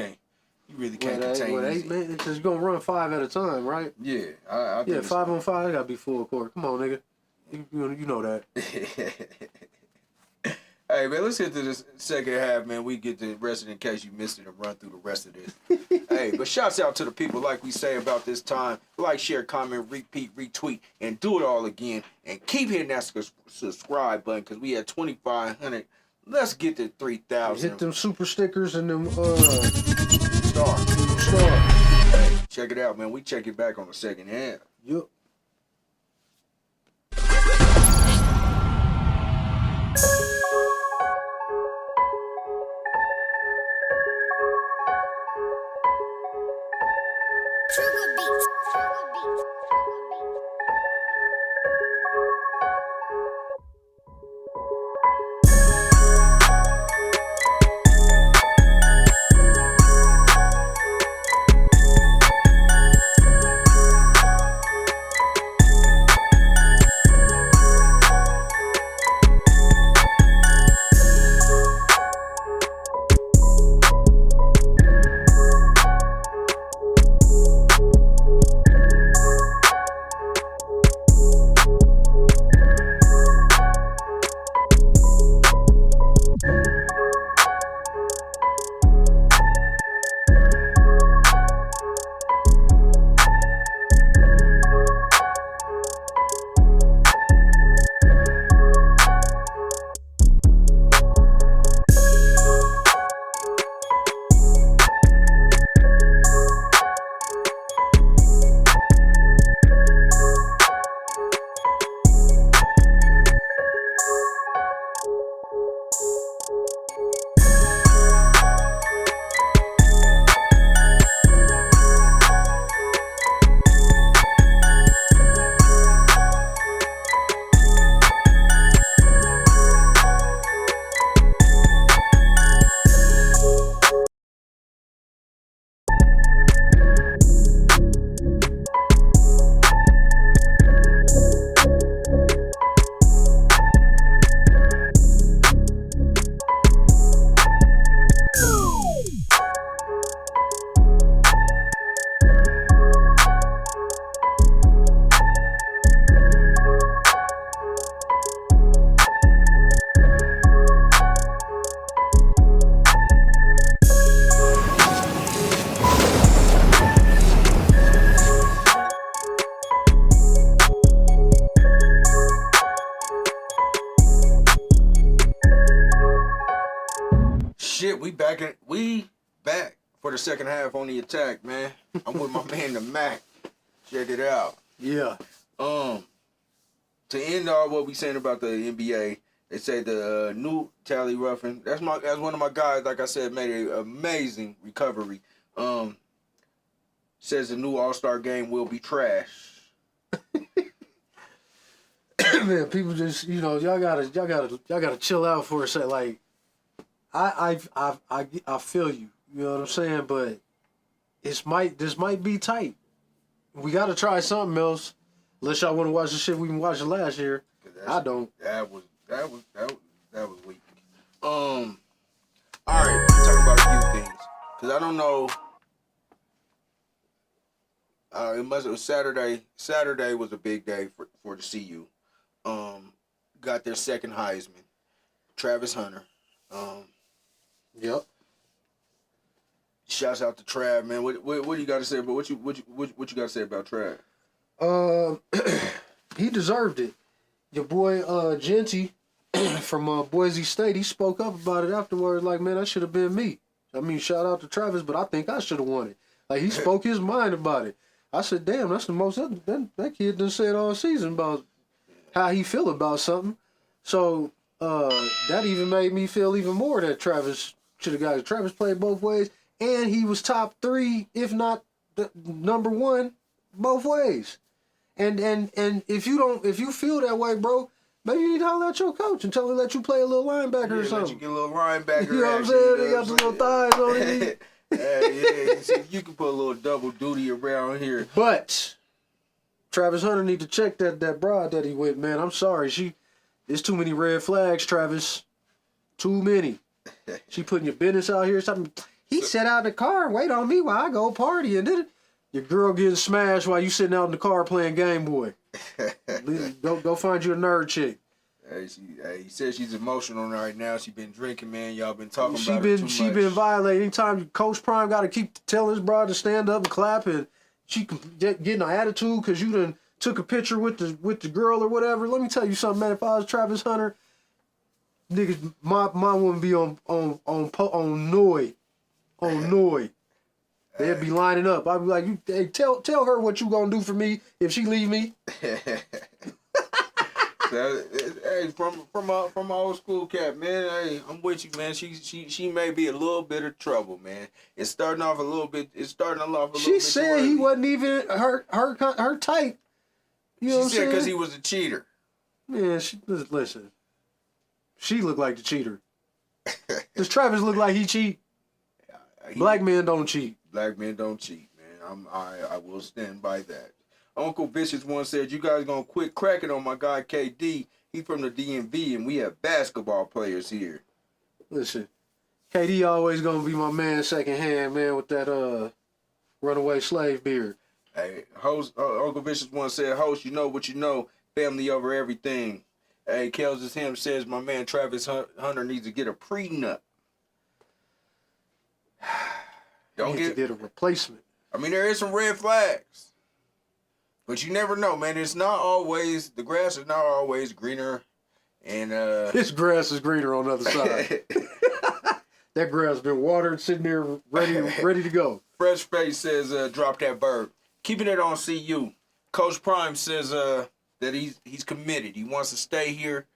really can't contain Well, it. 8 man, because you're gonna run 5 at a time, right? Yeah, I think Yeah, it's- 5 on 5 gotta be full court. Come on, nigga. You know that. Hey, man, let's get to this second half, man. We get the rest of it in case you missed it and run through the rest of this. Hey, but shouts out to the people, like we say about this time. Like, share, comment, repeat, retweet, and do it all again. And keep hitting that subscribe button because we had 2,500. Let's get to 3,000. Hit them super stickers and them Stars. stars. Hey, check it out, man. We check it back on the second half. Yup. shit, we back for the second half on the attack, man. I'm with my man the Mac. Check it out. Yeah. To end all what we saying about the NBA, they say the new Tally Ruffin. That's one of my guys. Like I said, made an amazing recovery. Says the new All-Star game will be trash. Man, people just y'all gotta chill out for a second. Like, I feel you. You know what I'm saying? But this might be tight. We gotta try something else. Unless y'all want to watch the shit we been watching last year. I don't. That was weak. All right, let's talk about a few things. Cause I don't know. It was Saturday. Saturday was a big day for the CU. Got their second Heisman, Travis Hunter. Yep. Shouts out to Trav, man. What do you got to say about what you got to say about Trav? He deserved it. Your boy Genty from Boise State, he spoke up about it afterwards. Like, man, that should have been me. I mean, shout out to Travis, but I think I should have won it. Like, he spoke his mind about it. I said, damn, that's the most that kid done said all season about how he feel about something. So that even made me feel even more that Travis should have got it. Travis played both ways, and he was top 3, if not the number 1, both ways. And if you feel that way, bro, maybe you need to holler at your coach and tell him let you play a little linebacker or something. Let you get a little linebacker. You know what I'm saying? They got the little thighs on it. Yeah. See, you can put a little double duty around here. But Travis Hunter need to check that broad that he with, man. I'm sorry. There's too many red flags, Travis. Too many. She putting your business out here. Something. He sat out in the car and wait on me while I go party. And then your girl getting smashed while you sitting out in the car playing Game Boy. Go find you a nerd chick. Hey, he said she's emotional right now. She been drinking, man. Y'all been talking about it too much. She been violating. Anytime Coach Prime got to keep telling his bride to stand up and clap, and she getting an attitude because you done took a picture with the girl or whatever. Let me tell you something, man. If I was Travis Hunter, niggas, my wouldn't be on Noid. They'd be lining up. I'd be like, hey, tell her what you gonna do for me if she leave me. Hey, from my old school cat, man. Hey, I'm with you, man. She may be a little bit of trouble, man. It's starting off a little bit. She said he wasn't even her type. You know what I'm saying? She said because he was a cheater. Man, listen. She looked like the cheater. Does Travis look like he cheat? Black men don't cheat. Black men don't cheat, man. I will stand by that. Uncle Vicious once said, you guys gonna quit cracking on my guy KD. He from the DMV and we have basketball players here. Listen, KD always gonna be my man second hand, man, with that runaway slave beard. Hey, host, Uncle Vicious once said, host, you know what you know, family over everything. Hey, Kels is him says my man Travis Hunter needs to get a prenup. Don't get a replacement. I mean, there is some red flags. But you never know, man. It's not always, the grass is not always greener. And this grass is greener on the other side. That grass been watered, sitting there ready to go. Fresh Face says, drop that bird. Keeping it on CU. Coach Prime says that he's committed. He wants to stay here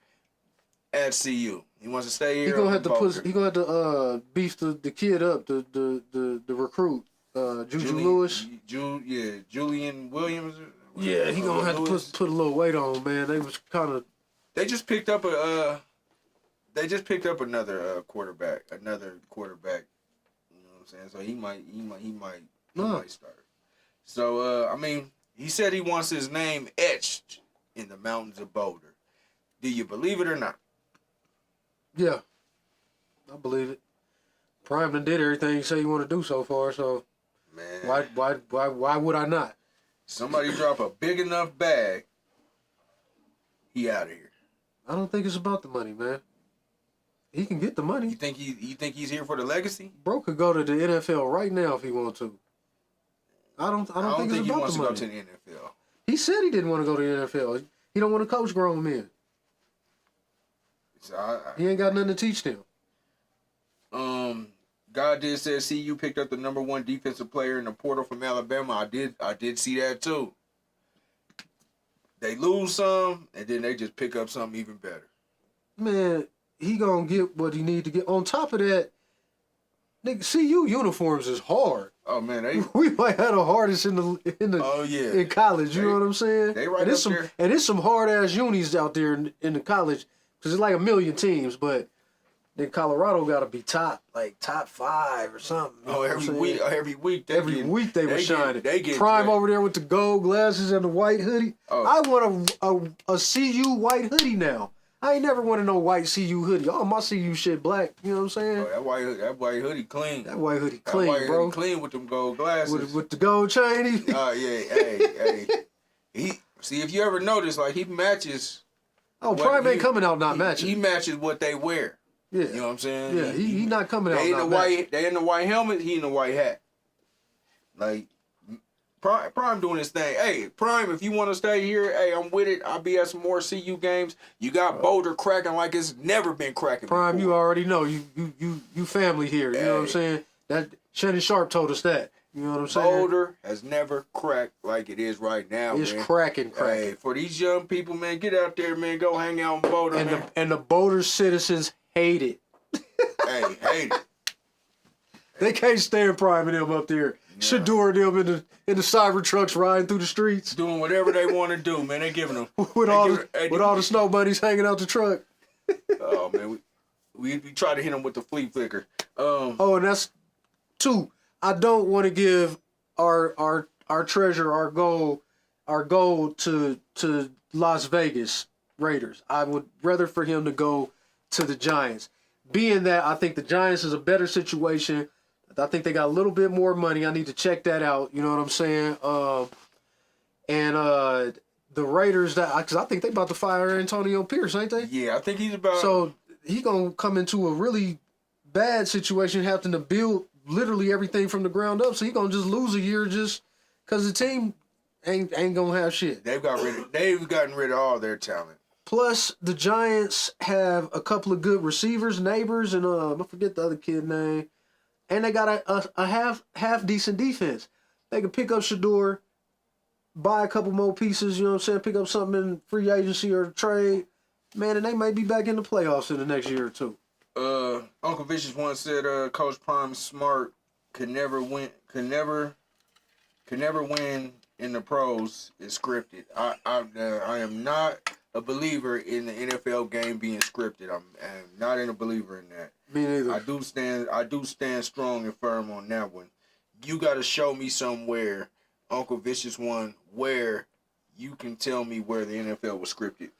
at CU. He wants to stay here. He gonna have to beef the kid up, the recruit, Lewis. Julian Williams. Yeah, he gonna have to put a little weight on, man. They just picked up another quarterback. You know what I'm saying? So he might start. So I mean, he said he wants his name etched in the mountains of Boulder. Do you believe it or not? Yeah, I believe it. Prime done did everything he said he want to do so far. So man, why would I not? Somebody drop a big enough bag, he out of here. I don't think it's about the money, man. He can get the money. You think he's here for the legacy? Bro could go to the NFL right now if he want to. I don't think it's about the money. He wants to go to the NFL. He said he didn't want to go to the NFL. He don't want to coach grown men. So he ain't got nothing to teach them. God did say CU picked up the #1 defensive player in the portal from Alabama. I did see that too. They lose some, and then they just pick up something even better. Man, he gonna get what he need to get. On top of that, nigga, CU uniforms is hard. Oh man, we might have the hardest in the oh yeah in college. You know what I'm saying? They right and up there. And it's some hard ass unis out there in the college because it's like 1 million teams, but then Colorado got to be top 5 or something. Oh, every week they were shining. They get Prime ready. over there with the gold glasses and the white hoodie. Oh. I want a CU white hoodie now. I ain't never wanted no white CU hoodie. All my CU shit black. You know what I'm saying? Oh, that white hoodie clean. That white hoodie clean, that white bro. Hoodie clean with them gold glasses. With the gold chain. Oh yeah, hey. See if you ever notice, like he matches. Oh, Prime ain't coming out not matching. He matches what they wear. Yeah. You know what I'm saying? Yeah, he not coming out they in not the white. matching. They in the white helmet. He in the white hat. Like Prime doing his thing. Hey, Prime, if you want to stay here, hey, I'm with it. I'll be at some more CU games. You got Boulder cracking like it's never been cracking. Prime, before. you already know you family here. You know what I'm saying? That Shannon Sharp told us that. You know what I'm saying? Boulder has never cracked like it is right now. It's man. cracking. Hey, for these young people, man, get out there, man. Go hang out in Boulder, man. And the Boulder citizens hate it. Hey, hate it. They can't stand Prime and them up there. Yeah. Shador them in the cyber trucks riding through the streets Doing whatever they want to do, man. They giving them with all the snow bunnies hanging out the truck. Oh man, we try to hit them with the flea flicker. Oh, and that's 2. I don't want to give our treasure, our goal to Las Vegas Raiders. I would rather for him to go to the Giants. Being that I think the Giants is a better situation. I think they got a little bit more money. I need to check that out. You know what I'm saying? The Raiders, because I think they about to fire Antonio Pierce, ain't they? Yeah, I think he's about. So he gonna come into a really bad situation, having to build literally everything from the ground up. So he gonna just lose a year just because the team ain't gonna have shit. They've gotten rid of all their talent. Plus, the Giants have a couple of good receivers, Neighbors, and I forget the other kid name. And they got a half decent defense. They can pick up Shador, buy a couple more pieces, you know what I'm saying? Pick up something in free agency or trade. Man, and they may be back in the playoffs in the next year or 2. Uncle Vicious once said, Coach Prime Smart could never win in the pros. It's scripted. I am not a believer in the NFL game being scripted. I'm not a believer in that. Me neither. I do stand strong and firm on that one. You got to show me somewhere, Uncle Vicious one, where you can tell me where the NFL was scripted.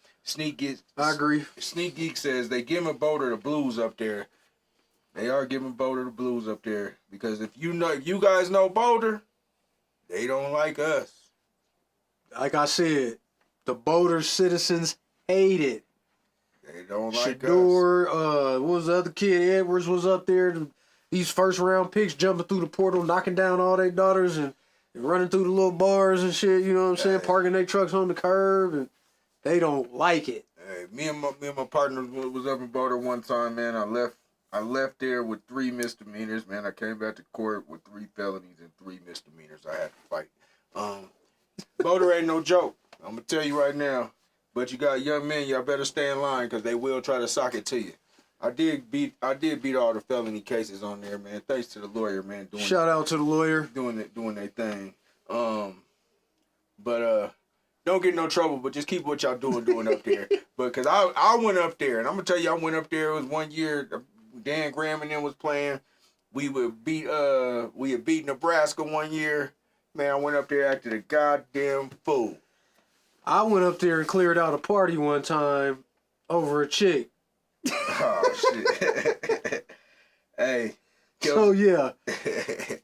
I agree. Sneak Geek says they giving Boulder the blues up there. They are giving Boulder the blues up there because if you guys know Boulder, they don't like us. Like I said, the Boulder citizens hate it. They don't like Shador, us. What was the other kid? Edwards was up there. These first round picks jumping through the portal, knocking down all their daughters and running through the little bars and shit. You know what I'm saying? Parking their trucks on the curb, and they don't like it. Hey, me and my partner was up in Boulder one time, man. I left there with 3 misdemeanors, man. I came back to court with 3 felonies and 3 misdemeanors. I had to fight. Boulder ain't no joke. I'm gonna tell you right now. But you got young men, y'all better stay in line because they will try to sock it to you. I did beat all the felony cases on there, man. Thanks to the lawyer, man. Shout out to the lawyer. Doing their thing. But don't get in no trouble, but just keep what y'all doing up there. But because I went up there, and I'm gonna tell you, I went up there. It was one year. Dan Graham and them was playing. We had beat Nebraska one year. Man, I went up there acted a goddamn fool. I went up there and cleared out a party one time over a chick. Oh shit! Hey. So yeah,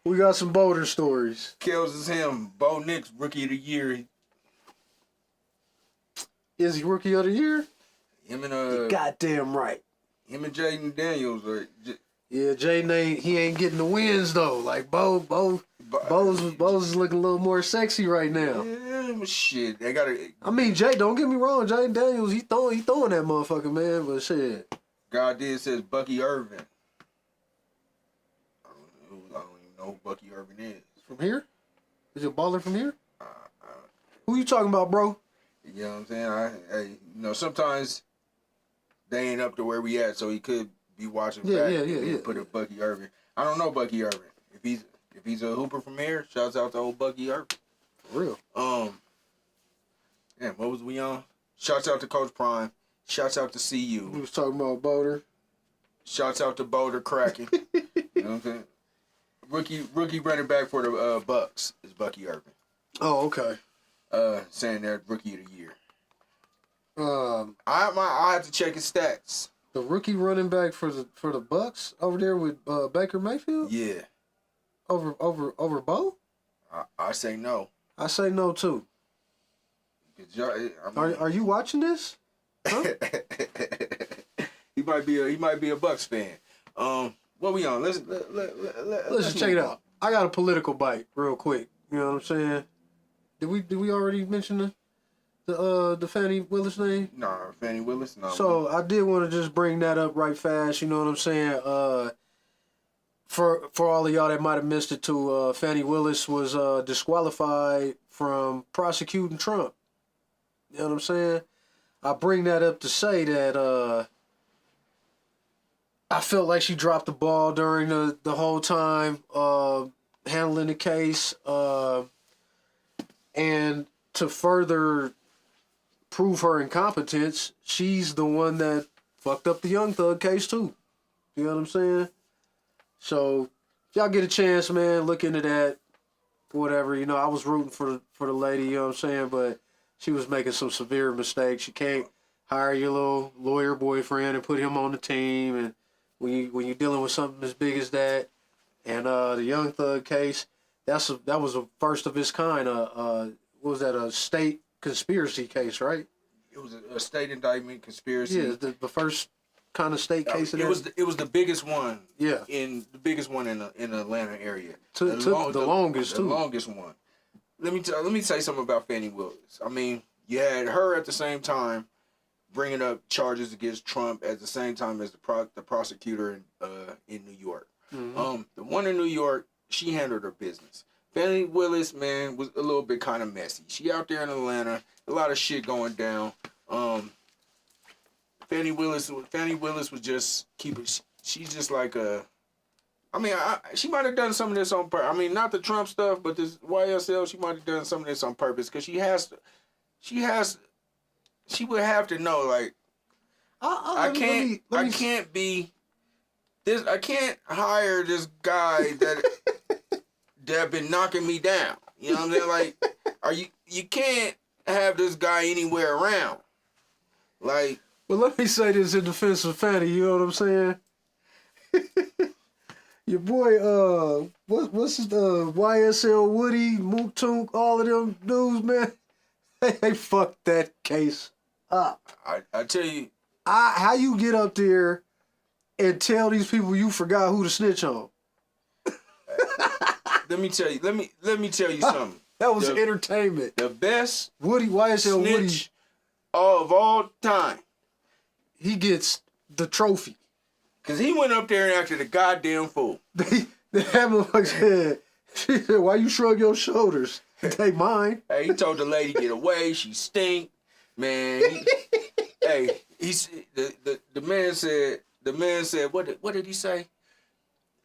we got some Boulder stories. Kells is him. Bo Nix, Rookie of the Year. Is he Rookie of the Year? Him and You're goddamn right. Him and Jaden Daniels are. Yeah, Jaden ain't getting the wins though. Like Bo's is looking a little more sexy right now. Yeah, shit. They gotta. I mean, don't get me wrong, Jaden Daniels, he throwing that motherfucker, man. But shit. God did says Bucky Irvin. know who Bucky Irvin is. From here? Is it a baller from here? Who you talking about, bro? You know what I'm saying? Sometimes they ain't up to where we at, so he could be watching back and put a Bucky Irvin. I don't know Bucky Irvin. If he's a hooper from here, shouts out to old Bucky Irvin. For real. Damn, what was we on? Shouts out to Coach Prime. Shouts out to CU. We was talking about Boulder. Shouts out to Boulder Kraken. You know what I'm saying? Rookie running back for the Bucks is Bucky Irvin. Oh, okay. Saying that rookie of the year. I have to check his stats. The rookie running back for the Bucks over there with Baker Mayfield. Yeah. Over Bo? I say no. I say no too. Are you watching this? Huh? He might be a Bucks fan. What we on? Let's just check it out. I got a political bite real quick. You know what I'm saying? Did we already mention the Fannie Willis name? Nah, Fannie Willis. No. So I did want to just bring that up right fast. You know what I'm saying? For all of y'all that might have missed it too, Fannie Willis was disqualified from prosecuting Trump. You know what I'm saying? I bring that up to say that I felt like she dropped the ball during the whole time handling the case. And to further prove her incompetence, she's the one that fucked up the Young Thug case too. You know what I'm saying? So if y'all get a chance, man, look into that. Whatever, I was rooting for the lady, you know what I'm saying, but she was making some severe mistakes. You can't hire your little lawyer boyfriend and put him on the team, and when you're dealing with something as big as that, and the Young Thug case, that was a first of its kind. What was that, a state conspiracy case, right? It was a state indictment conspiracy. Yeah, the first kind of state case. It was the biggest one. Yeah, in the Atlanta area. Took the longest too. The longest one. Let me say something about Fannie Willis. I mean, you had her at the same time bringing up charges against Trump at the same time as the prosecutor in New York. Mm-hmm. The one in New York, she handled her business. Fannie Willis, man, was a little bit kind of messy. She out there in Atlanta, a lot of shit going down. Fannie Willis was just she's just like a. I mean, she might have done some of this on purpose. I mean, not the Trump stuff, but this YSL, she might have done some of this on purpose because she would have to know, like, I can't hire this guy that been knocking me down. You know what I'm saying? Like, you can't have this guy anywhere around. Like, well, let me say this in defense of Fannie. You know what I'm saying? Your boy, what's his YSL Woody, Mook Took, all of them dudes, man. They fucked that case up. I tell you, how you get up there and tell these people you forgot who to snitch on? Let me tell you something. That was entertainment. The best YSL Woody of all time. He gets the trophy. Cause he went up there and acted a goddamn fool. That motherfucker said, she said, "Why you shrug your shoulders? They mine." Hey, he told the lady get away. She stink, man. The man said, what did he say?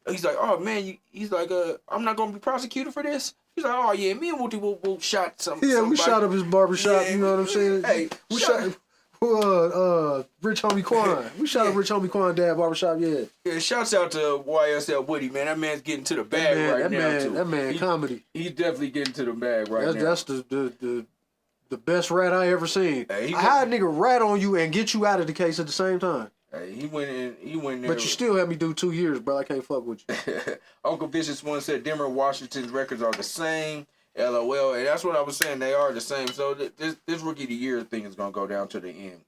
He's like, oh man, he's like, I'm not gonna be prosecuted for this. He's like, oh yeah, me and Wooty will shot something. Yeah, we shot up his barbershop. Yeah, you know what I'm saying? Hey, we shot. Rich Homie Quan. We shot up Rich Homie Quan dad barbershop, yeah. Yeah, shouts out to YSL Woody, man. That man's getting to the bag now, too. That man comedy. He's definitely getting to the bag now. That's the best rat I ever seen. Hey, I had a nigga rat on you and get you out of the case at the same time. Hey, he went in there. But you still had me do 2 years, bro. I can't fuck with you. Uncle Vicious one said Denver and Washington's records are the same. LOL. And that's what I was saying. They are the same. So this rookie of the year thing is gonna go down to the end.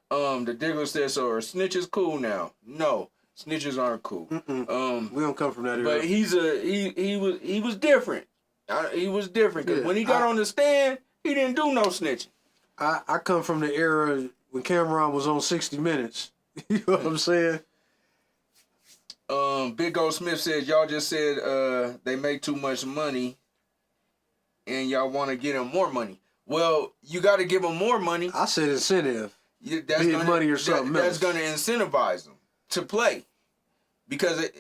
The Diggler says, so are snitches cool now? No, snitches aren't cool. We don't come from that era. But he was different. He was different because when he got on the stand, he didn't do no snitching. I come from the era when Cameron was on 60 Minutes. You know what I'm saying? Big O Smith says y'all just said they make too much money, and y'all want to get them more money. Well, you got to give them more money. I said incentive. That's Be it gonna, money or something else. That's going to incentivize them to play, because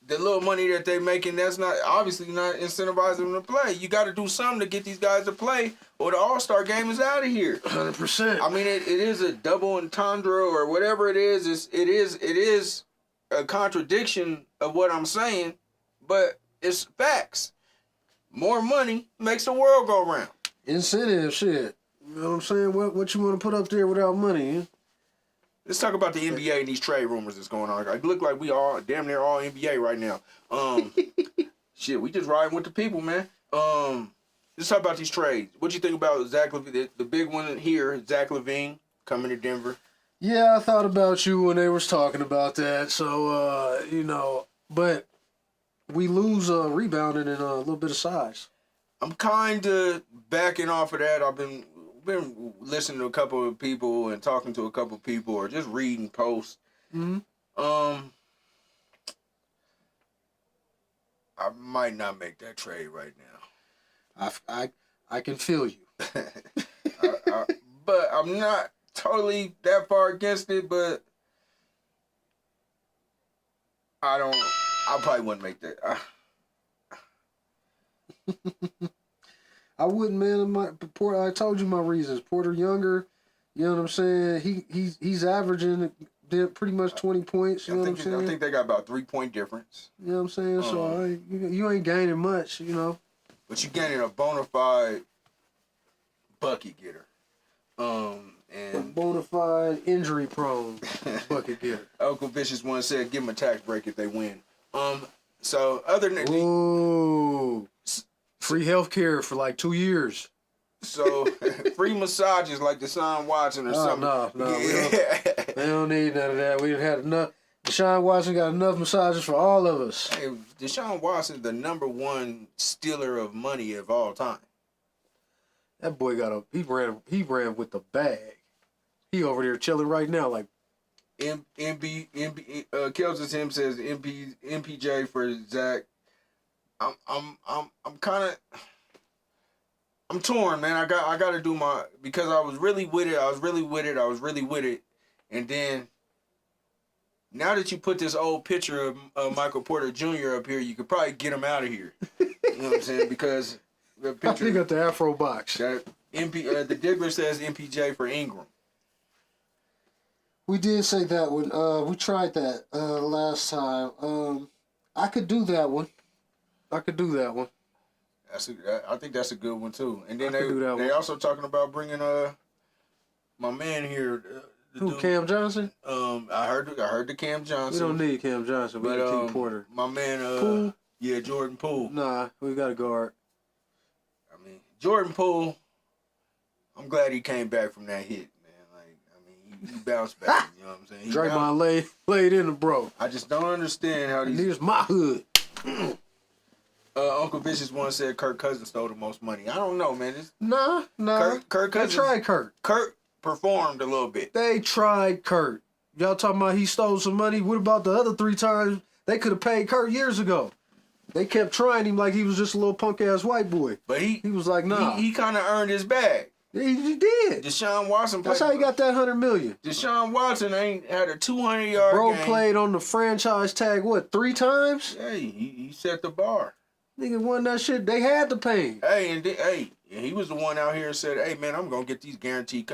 the little money that they making, that's not obviously not incentivizing them to play. You got to do something to get these guys to play, or the All-Star game is out of here. 100%. I mean, it is a double entendre or whatever it is. It is a contradiction of what I'm saying, but it's facts. More money makes the world go round. Incentive shit. You know what I'm saying? What you want to put up there without money? Eh? Let's talk about the NBA and these trade rumors that's going on. It look like we all damn near all NBA right now. Shit, we just riding with the people, man. Let's talk about these trades. What you think about Zach LaVine, the big one here, Zach LaVine coming to Denver? Yeah, I thought about you when they was talking about that. So, but we lose rebounding and a little bit of size. I'm kind of backing off of that. I've been listening to a couple of people and talking to a couple of people, or just reading posts. Mm-hmm. I might not make that trade right now. I can feel you. But I'm not totally that far against it, but I probably wouldn't make that. I wouldn't, man. I told you my reasons. Porter Younger, you know what I'm saying? He's averaging pretty much 20 points. You know what I'm saying? I think they got about 3-point difference. You know what I'm saying? So you ain't gaining much, you know. But you gaining a bona fide bucket getter. And a bona fide injury prone bucket getter. Uncle Vicious one said give them a tax break if they win. So other than ooh, free health care for like 2 years. So free massages like Deshaun Watson or something. No, Yeah. we don't need none of that. We had enough. Deshaun Watson got enough massages for all of us. Hey, Deshaun Watson, the #1 stealer of money of all time. That boy he ran with the bag. He over there chilling right now, like Kelsis him says MPJ for Zach. I'm torn, man. I got to do my, because I was really with it. And then now that you put this old picture of Michael Porter Jr. up here, you could probably get him out of here. You know what I'm saying? Because the picture, he got the Afro box. That the Diggler says MPJ for Ingram. We did say that one. We tried that last time. I could do that one. I think that's a good one too. And then they one. also talking about bringing my man here. Who, dude, Cam Johnson? I heard the Cam Johnson. We don't need Cam Johnson. We got King Porter. My man, Poole? Yeah, Jordan Poole. Nah, we got a guard. I mean, Jordan Poole. I'm glad he came back from that hit, man. He bounced back. You know what I'm saying? Draymond laid in the bro. I just don't understand how these. Here's my hood. Uncle Vicious once said Kirk Cousins stole the most money. I don't know, man. Nah. Kirk Cousins. They tried Kurt. Kurt performed a little bit. They tried Kurt. Y'all talking about he stole some money? What about the other 3 times they could have paid Kurt years ago? They kept trying him like he was just a little punk ass white boy. But he was like, nah. He kind of earned his bag. He did. Deshaun Watson played. That's how he got that $100 million. Deshaun Watson ain't had a 200-yard Bro game. played on the franchise tag, what, 3 times? Hey, he set the bar. Nigga won that shit. They had to pay him. Hey, and he was the one out here and said, "Hey, man, I'm gonna get these guaranteed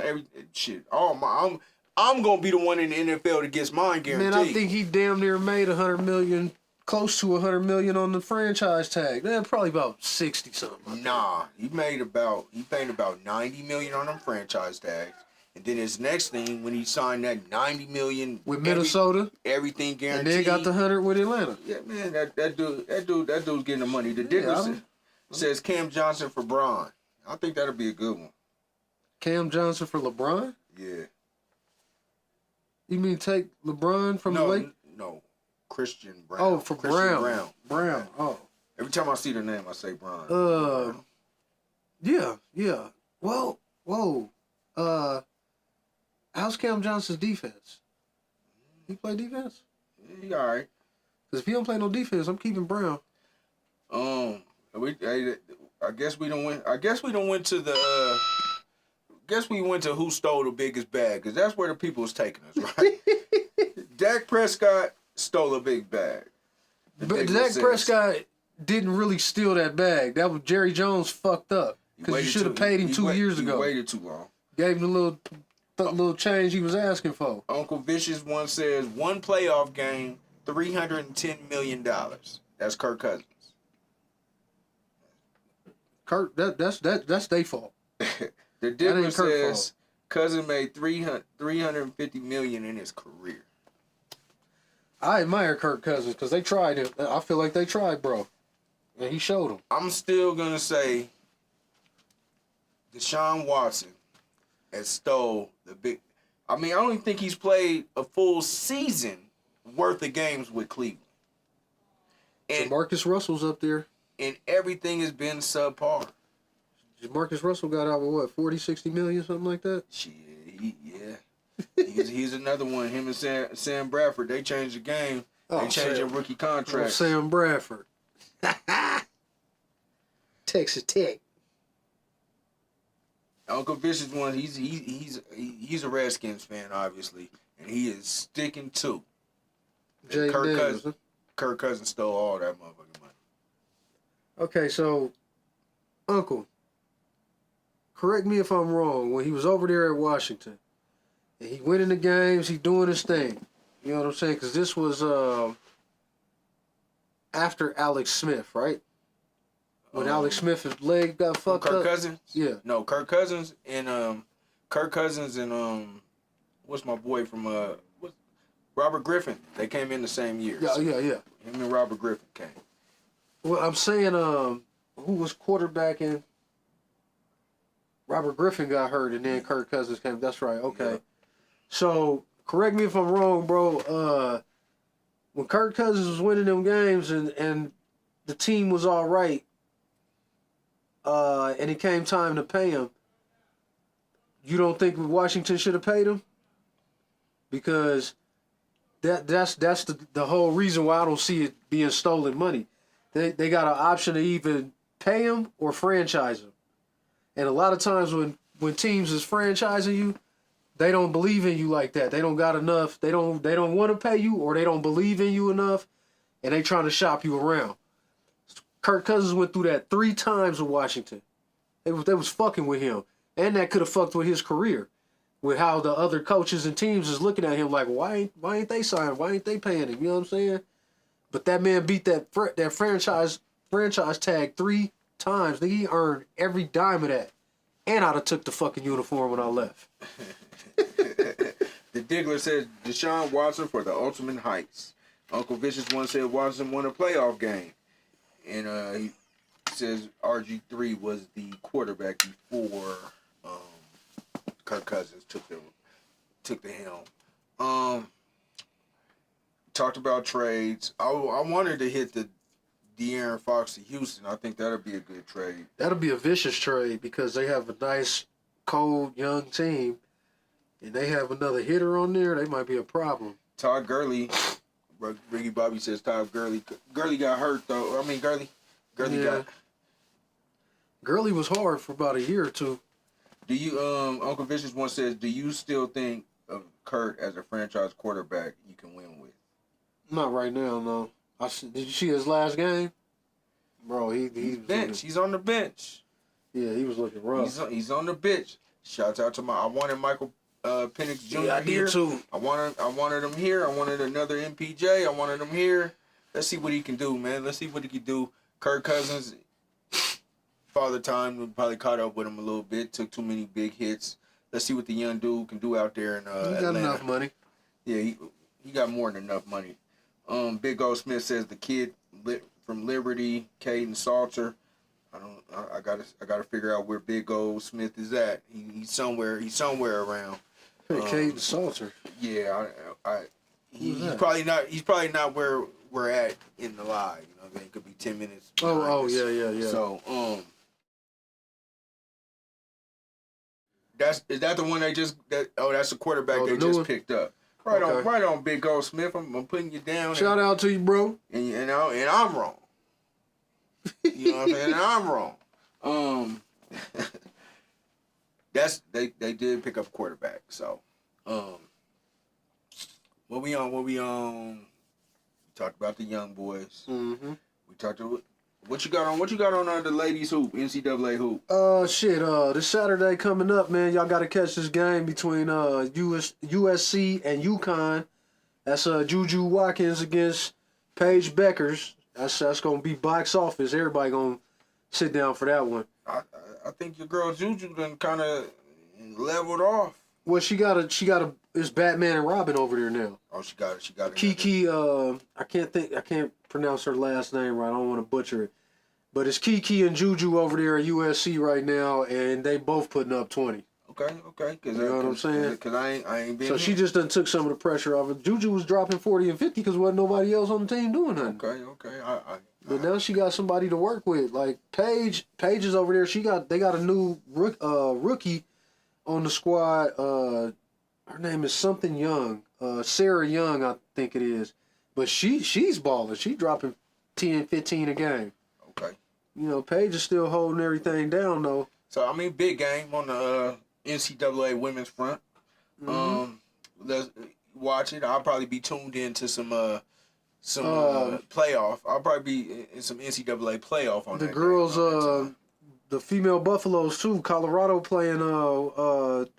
shit. I'm gonna be the one in the NFL that gets mine guaranteed." Man, I think he damn near made $100 million, close to $100 million on the franchise tag. That's probably about 60 something. Nah, he paid about $90 million on them franchise tags. And then his next thing, when he signed that $90 million with Minnesota, everything guaranteed, and then got the 100 with Atlanta. Yeah, man, that dude's getting the money. The Diggler says Cam Johnson for Braun. I think that'll be a good one. Cam Johnson for LeBron? Yeah. You mean take LeBron from the Lake? No, Christian Brown. Oh, for Christian Brown. Brown. Oh. Every time I see the name, I say Braun. Yeah. Well, whoa. How's Cam Johnson's defense? He play defense? He all right. Because if he don't play no defense, I'm keeping Brown. I guess we don't win. I guess we don't went to the. Guess we went to who stole the biggest bag, because that's where the people was taking us, right? Dak Prescott stole a big bag. But Dak Prescott didn't really steal that bag. That was Jerry Jones fucked up. Because you should have paid him 2 years ago. He waited too long. Gave him the little change he was asking for. Uncle Vicious once says, one playoff game, $310 million. That's Kirk Cousins. Kirk, that's their fault. The difference says Cousins made $350 million in his career. I admire Kirk Cousins because they tried it. I feel like they tried, bro. And he showed them. I'm still going to say Deshaun Watson has stole the big... I mean, I don't even think he's played a full season worth of games with Cleveland. And Marcus Russell's up there. And everything has been subpar. Marcus Russell got out with what, 40, 60 million, something like that? Shit, he's another one. Him and Sam Bradford, they changed the game. They changed their rookie contract. Sam Bradford. Texas Tech. Uncle Vicious one, he's a Redskins fan, obviously, and he is sticking to. Kirk Cousins stole all that motherfucking money. Okay, so Uncle, correct me if I'm wrong. When he was over there at Washington, and he went in the games, he doing his thing. You know what I'm saying? Because this was after Alex Smith, right? When Alex Smith's leg got fucked up. Kirk Cousins? Yeah. No, Kirk Cousins and what's my boy from Robert Griffin. They came in the same year. Yeah. Him and Robert Griffin came. Well, I'm saying who was quarterbacking? Robert Griffin got hurt, and then Kirk Cousins came. That's right. Okay. Yeah. So, correct me if I'm wrong, bro. When Kirk Cousins was winning them games and the team was all right, and it came time to pay him, you don't think Washington should have paid him? Because that's the whole reason why I don't see it being stolen money. They got an option to even pay him or franchise him. And a lot of times when teams is franchising you, they don't believe in you like that. They don't got enough. They don't want to pay you, or they don't believe in you enough, and they trying to shop you around. Kirk Cousins went through that 3 times with Washington. They was fucking with him, and that could have fucked with his career, with how the other coaches and teams is looking at him like, why ain't they signing? Why ain't they paying him? You know what I'm saying? But that man beat that franchise tag 3 times. He earned every dime of that. And I'd have took the fucking uniform when I left. The Diggler says Deshaun Watson for the ultimate heights. Uncle Vicious once said Watson won a playoff game. And he says RG3 was the quarterback before Kirk Cousins took the helm. Talked about trades. I wanted to hit the De'Aaron Fox to Houston. I think that'll be a good trade. That'll be a vicious trade because they have a nice, cold, young team, and they have another hitter on there. They might be a problem. Todd Gurley, Ricky Bobby says Todd Gurley got hurt though. I mean Gurley was hard for about a year or two. Do you Uncle Vicious once says, do you still think of Kurt as a franchise quarterback you can win with? Not right now, no. Did you see his last game? Bro, he's bench. He's on the bench. Yeah, he was looking rough. He's on the bench. Shouts out to I wanted Michael Penix Jr. Yeah, I here. did too. I wanted him here. I wanted another MPJ. I wanted him here. Let's see what he can do, man. Let's see what he can do. Kirk Cousins, Father Time probably caught up with him a little bit. Took too many big hits. Let's see what the young dude can do out there in Atlanta. He got enough money. Yeah, he got more than enough money. Big O Smith says the kid from Liberty, Caden Salter. I gotta figure out where Big O Smith is at. He's somewhere around. Hey, Caden Salter. Yeah, he's probably not where we're at in the live. You know what I mean? It could be 10 minutes. Yeah. So is that the one that's the quarterback they just picked up. Okay. right on, Big Gold Smith. I'm putting you down. Shout out to you, bro. And I'm wrong. You know what I'm saying? And I'm wrong. They did pick up a quarterback. So, what we on? We talked about the young boys. Mm-hmm. We talked about what you got on. What you got on the ladies hoop, NCAA hoop? This Saturday coming up, man. Y'all got to catch this game between USC and UConn. That's Juju Watkins against Paige Beckers. That's gonna be box office. Everybody gonna sit down for that one. I think your girl Juju done kind of leveled off. Well, she got it's Batman and Robin over there now. Oh, she got it. Kiki, I can't pronounce her last name right. I don't want to butcher it. But it's Kiki and Juju over there at USC right now, and they both putting up 20. Okay. You know what I'm saying? Because I ain't been. So she just done took some of the pressure off it. Juju was dropping 40 and 50 because wasn't nobody else on the team doing nothing. Okay. But now she got somebody to work with. Like Paige is over there. They got a new rookie on the squad. Her name is something Young. Sarah Young, I think it is. But she's balling. She dropping 10, 15 a game. Okay. You know, Paige is still holding everything down though. So I mean, big game on the NCAA women's front. Mm-hmm. Let's watch it. I'll probably be tuned into some playoff. I'll probably be in some NCAA playoff on the that girls. game. The female Buffaloes too. Colorado playing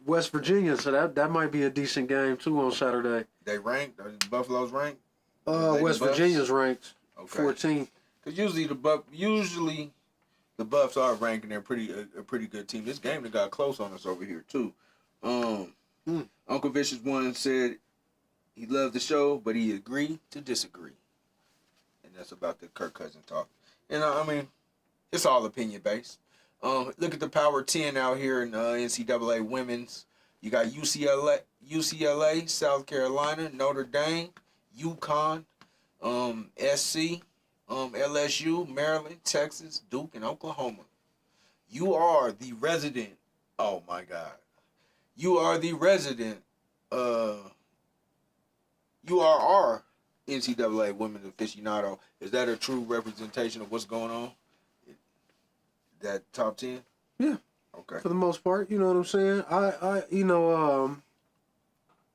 West Virginia, so that might be a decent game too on Saturday. They ranked. Buffalo's ranked. West Buffs? Virginia's ranked 14th. Because usually the Buffs are ranking. They're a pretty good team. This game that got close on us over here too. Uncle Vicious One said he loved the show, but he agreed to disagree, and that's about the Kirk Cousins talk. And I mean, it's all opinion based. Look at the Power 10 out here in NCAA women's. You got UCLA, South Carolina, Notre Dame, UConn, SC, LSU, Maryland, Texas, Duke, and Oklahoma. You are the resident. Oh my God. You are the resident. You are our NCAA women's aficionado. Is that a true representation of what's going on? That top 10? Yeah. Okay. For the most part, you know what I'm saying?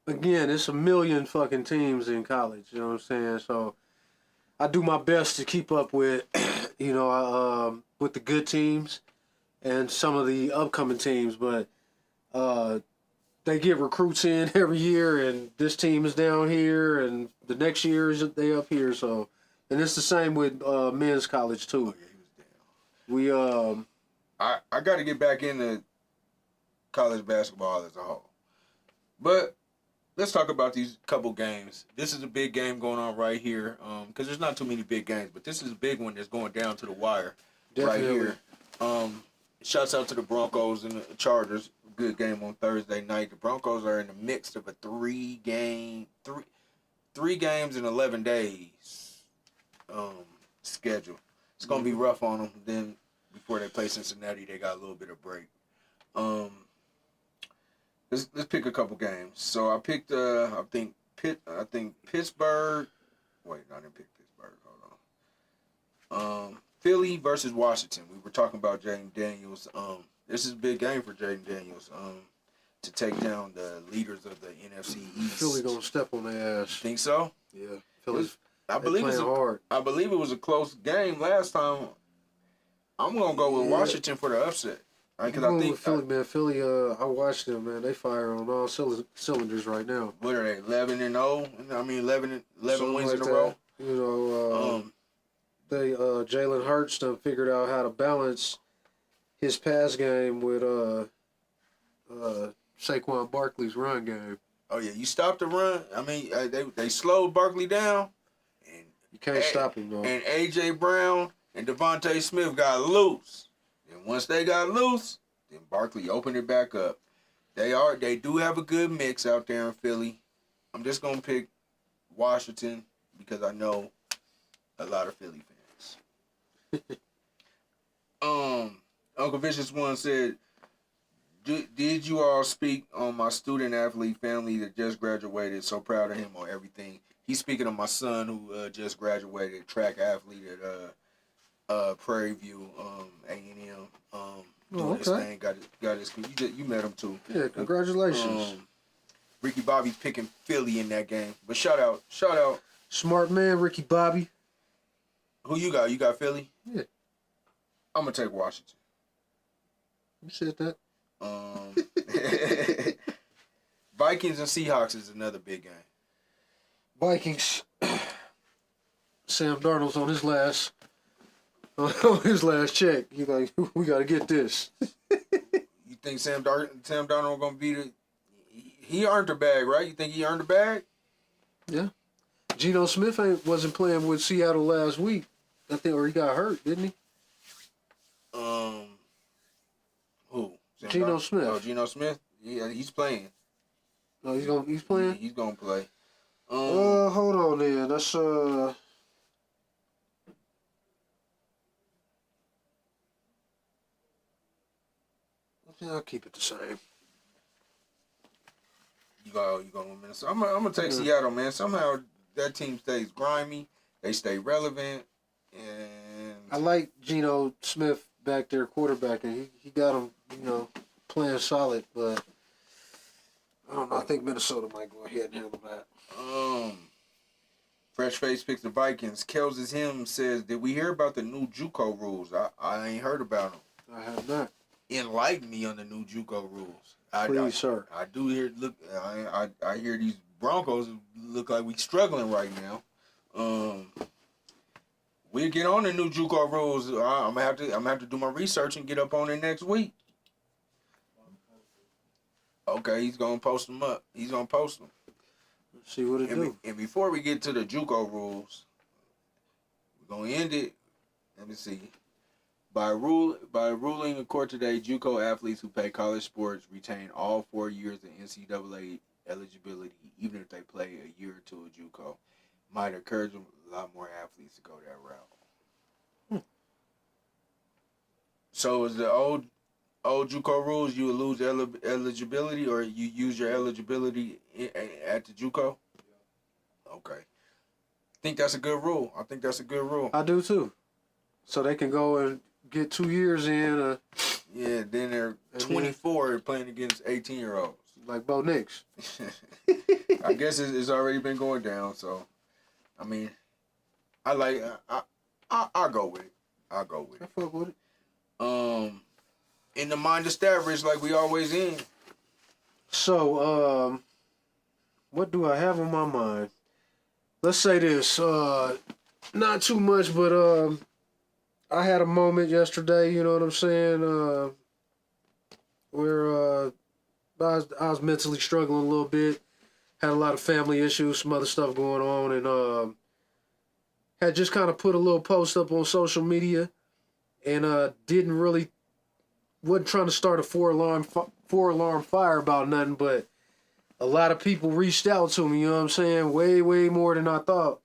Again, it's a million fucking teams in college, you know what I'm saying? So I do my best to keep up with, with the good teams and some of the upcoming teams, but they get recruits in every year, and this team is down here, and the next year is they up here. So, and it's the same with men's college too. Oh, yeah, he was down. I got to get back into college basketball as a whole, but let's talk about these couple games. This is a big game going on right here, because there's not too many big games, but this is a big one that's going down to the wire. Definitely. Right here. Shouts out to the Broncos and the Chargers. Good game on Thursday night. The Broncos are in the midst of a three games in 11 days schedule. It's gonna be rough on them. Then before they play Cincinnati, they got a little bit of break. Let's pick a couple games. So I picked I think Pittsburgh. Wait, no, I didn't pick Pittsburgh. Hold on. Philly versus Washington. We were talking about Jaden Daniels. This is a big game for Jaden Daniels. To take down the leaders of the NFC East. Philly gonna step on their ass. Think so? Yeah, Philly's. I believe hard. I believe it was a close game last time. I'm gonna go with Washington for the upset. Because I think Philly, man. Philly. I watched them, man. They fire on all cylinders right now. What are they? 11-0. I mean, 11 Something wins like in a that. row. You know, they Jalen Hurts done figured out how to balance his pass game with Saquon Barkley's run game. Oh yeah, you stopped the run. I mean, they slowed Barkley down, and You can't stop him though. And AJ Brown and Devontae Smith got loose. And once they got loose, then Barkley opened it back up. They do have a good mix out there in Philly. I'm just gonna pick Washington because I know a lot of Philly fans. Uncle Vicious One said Did you all speak on my student athlete family that just graduated? So proud of him on everything. He's speaking of my son who just graduated, track athlete at Prairie View, A&M. Doing his thing. Got his. You met him too. Yeah, congratulations. Ricky Bobby picking Philly in that game. But shout out. Smart man, Ricky Bobby. Who you got? You got Philly? Yeah. I'm gonna take Washington. You said that. Vikings and Seahawks is another big game. Vikings. Sam Darnold's on his last check. He like, we gotta get this. You think Sam Darnold gonna be the? He earned the bag, right? You think he earned the bag? Yeah. Geno Smith wasn't playing with Seattle last week. I think, or he got hurt, didn't he? Who? Geno Smith. Oh, Geno Smith. Yeah, he's playing. No, he's playing. He's gonna play. Hold on there. That's I'll keep it the same. You going with Minnesota? I'm gonna take Seattle, man. Somehow that team stays grimy. They stay relevant, and I like Geno Smith back there, quarterback, and he got him, playing solid. But I don't know. I think Minnesota might go ahead and handle that. Fresh Face picks the Vikings. Kels is him says, did we hear about the new JUCO rules? I ain't heard about them. I have not. Enlighten me on the new JUCO rules. Please, sir. I do hear. Look, I hear these Broncos look like we struggling right now. We'll get on the new JUCO rules. I'm gonna have to do my research and get up on it next week. Okay, he's gonna post them up. He's gonna post them. Let's see what it do. And before we get to the JUCO rules, we're gonna end it. Let me see. By ruling in court today, JUCO athletes who play college sports retain all 4 years of NCAA eligibility, even if they play a year or two of JUCO. Might encourage a lot more athletes to go that route. So is the old JUCO rules you would lose eligibility, or you use your eligibility at the JUCO? Okay. Think that's a good rule. I think that's a good rule. I do too. So they can go and get 2 years in. Yeah, then they're 24 playing against 18-year-olds. Like Bo Nix. I guess it's already been going down, so, I mean, I'll go with it. I fuck with it. In the mind of Stavridge, like we always in. So, what do I have on my mind? Let's say this. Not too much, but I had a moment yesterday, you know what I'm saying, where I was mentally struggling a little bit. Had a lot of family issues, some other stuff going on, and had just kind of put a little post up on social media, and wasn't trying to start a four alarm fire about nothing, but a lot of people reached out to me, you know what I'm saying, way more than I thought,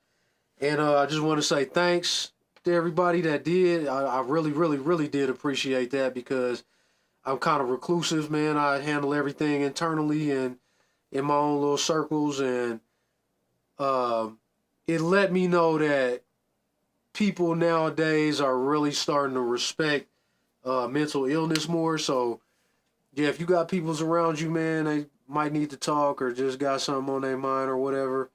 and I just want to say thanks to everybody that did. I really did appreciate that, because I'm kind of reclusive, man. I handle everything internally and in my own little circles, and it let me know that people nowadays are really starting to respect mental illness more. So yeah, if you got peoples around you, man, they might need to talk or just got something on their mind or whatever,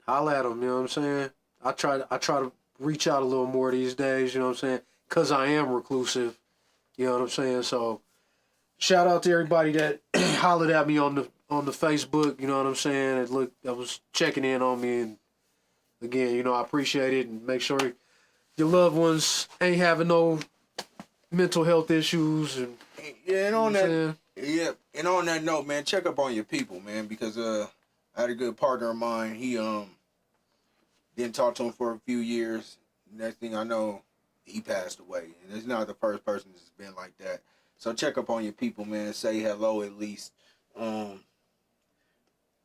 holla at them, you know what I'm saying? I try to reach out a little more these days, you know what I'm saying? Because I am reclusive, you know what I'm saying? So shout out to everybody that hollered at me on the Facebook, you know what I'm saying? That was checking in on me, and again, I appreciate it, and make sure your loved ones ain't having no mental health issues. And and on that note, man, check up on your people, man, because I had a good partner of mine. He didn't talk to him for a few years. Next thing I know, he passed away, and it's not the first person that's been like that. So check up on your people, man. Say hello at least. I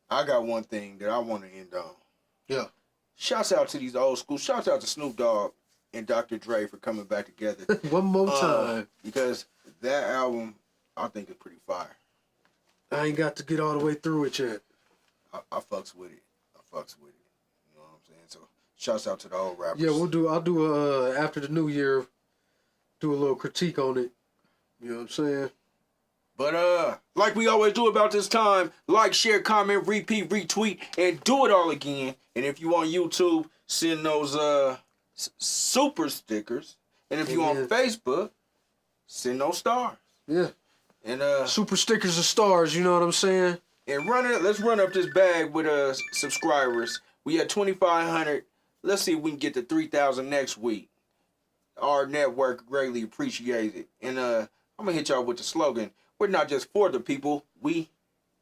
got one thing that I want to end on. Yeah. Shouts out to these old school. Shouts out to Snoop Dogg and Dr. Dre for coming back together. One more time. Because that album I think it's pretty fire. I ain't got to get all the way through it yet. I fucks with it. You know what I'm saying? So shouts out to the old rappers. Yeah, I'll do after the new year, do a little critique on it. You know what I'm saying? But like we always do about this time, like, share, comment, repeat, retweet, and do it all again. And if you on YouTube, send those super stickers. And if you on Facebook, send those stars. Yeah. And super stickers of stars, you know what I'm saying? And let's run up this bag with subscribers. We at 2,500. Let's see if we can get to 3,000 next week. Our network greatly appreciates it. And I'm gonna hit y'all with the slogan. We're not just for the people, we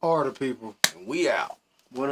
are the people. And we out.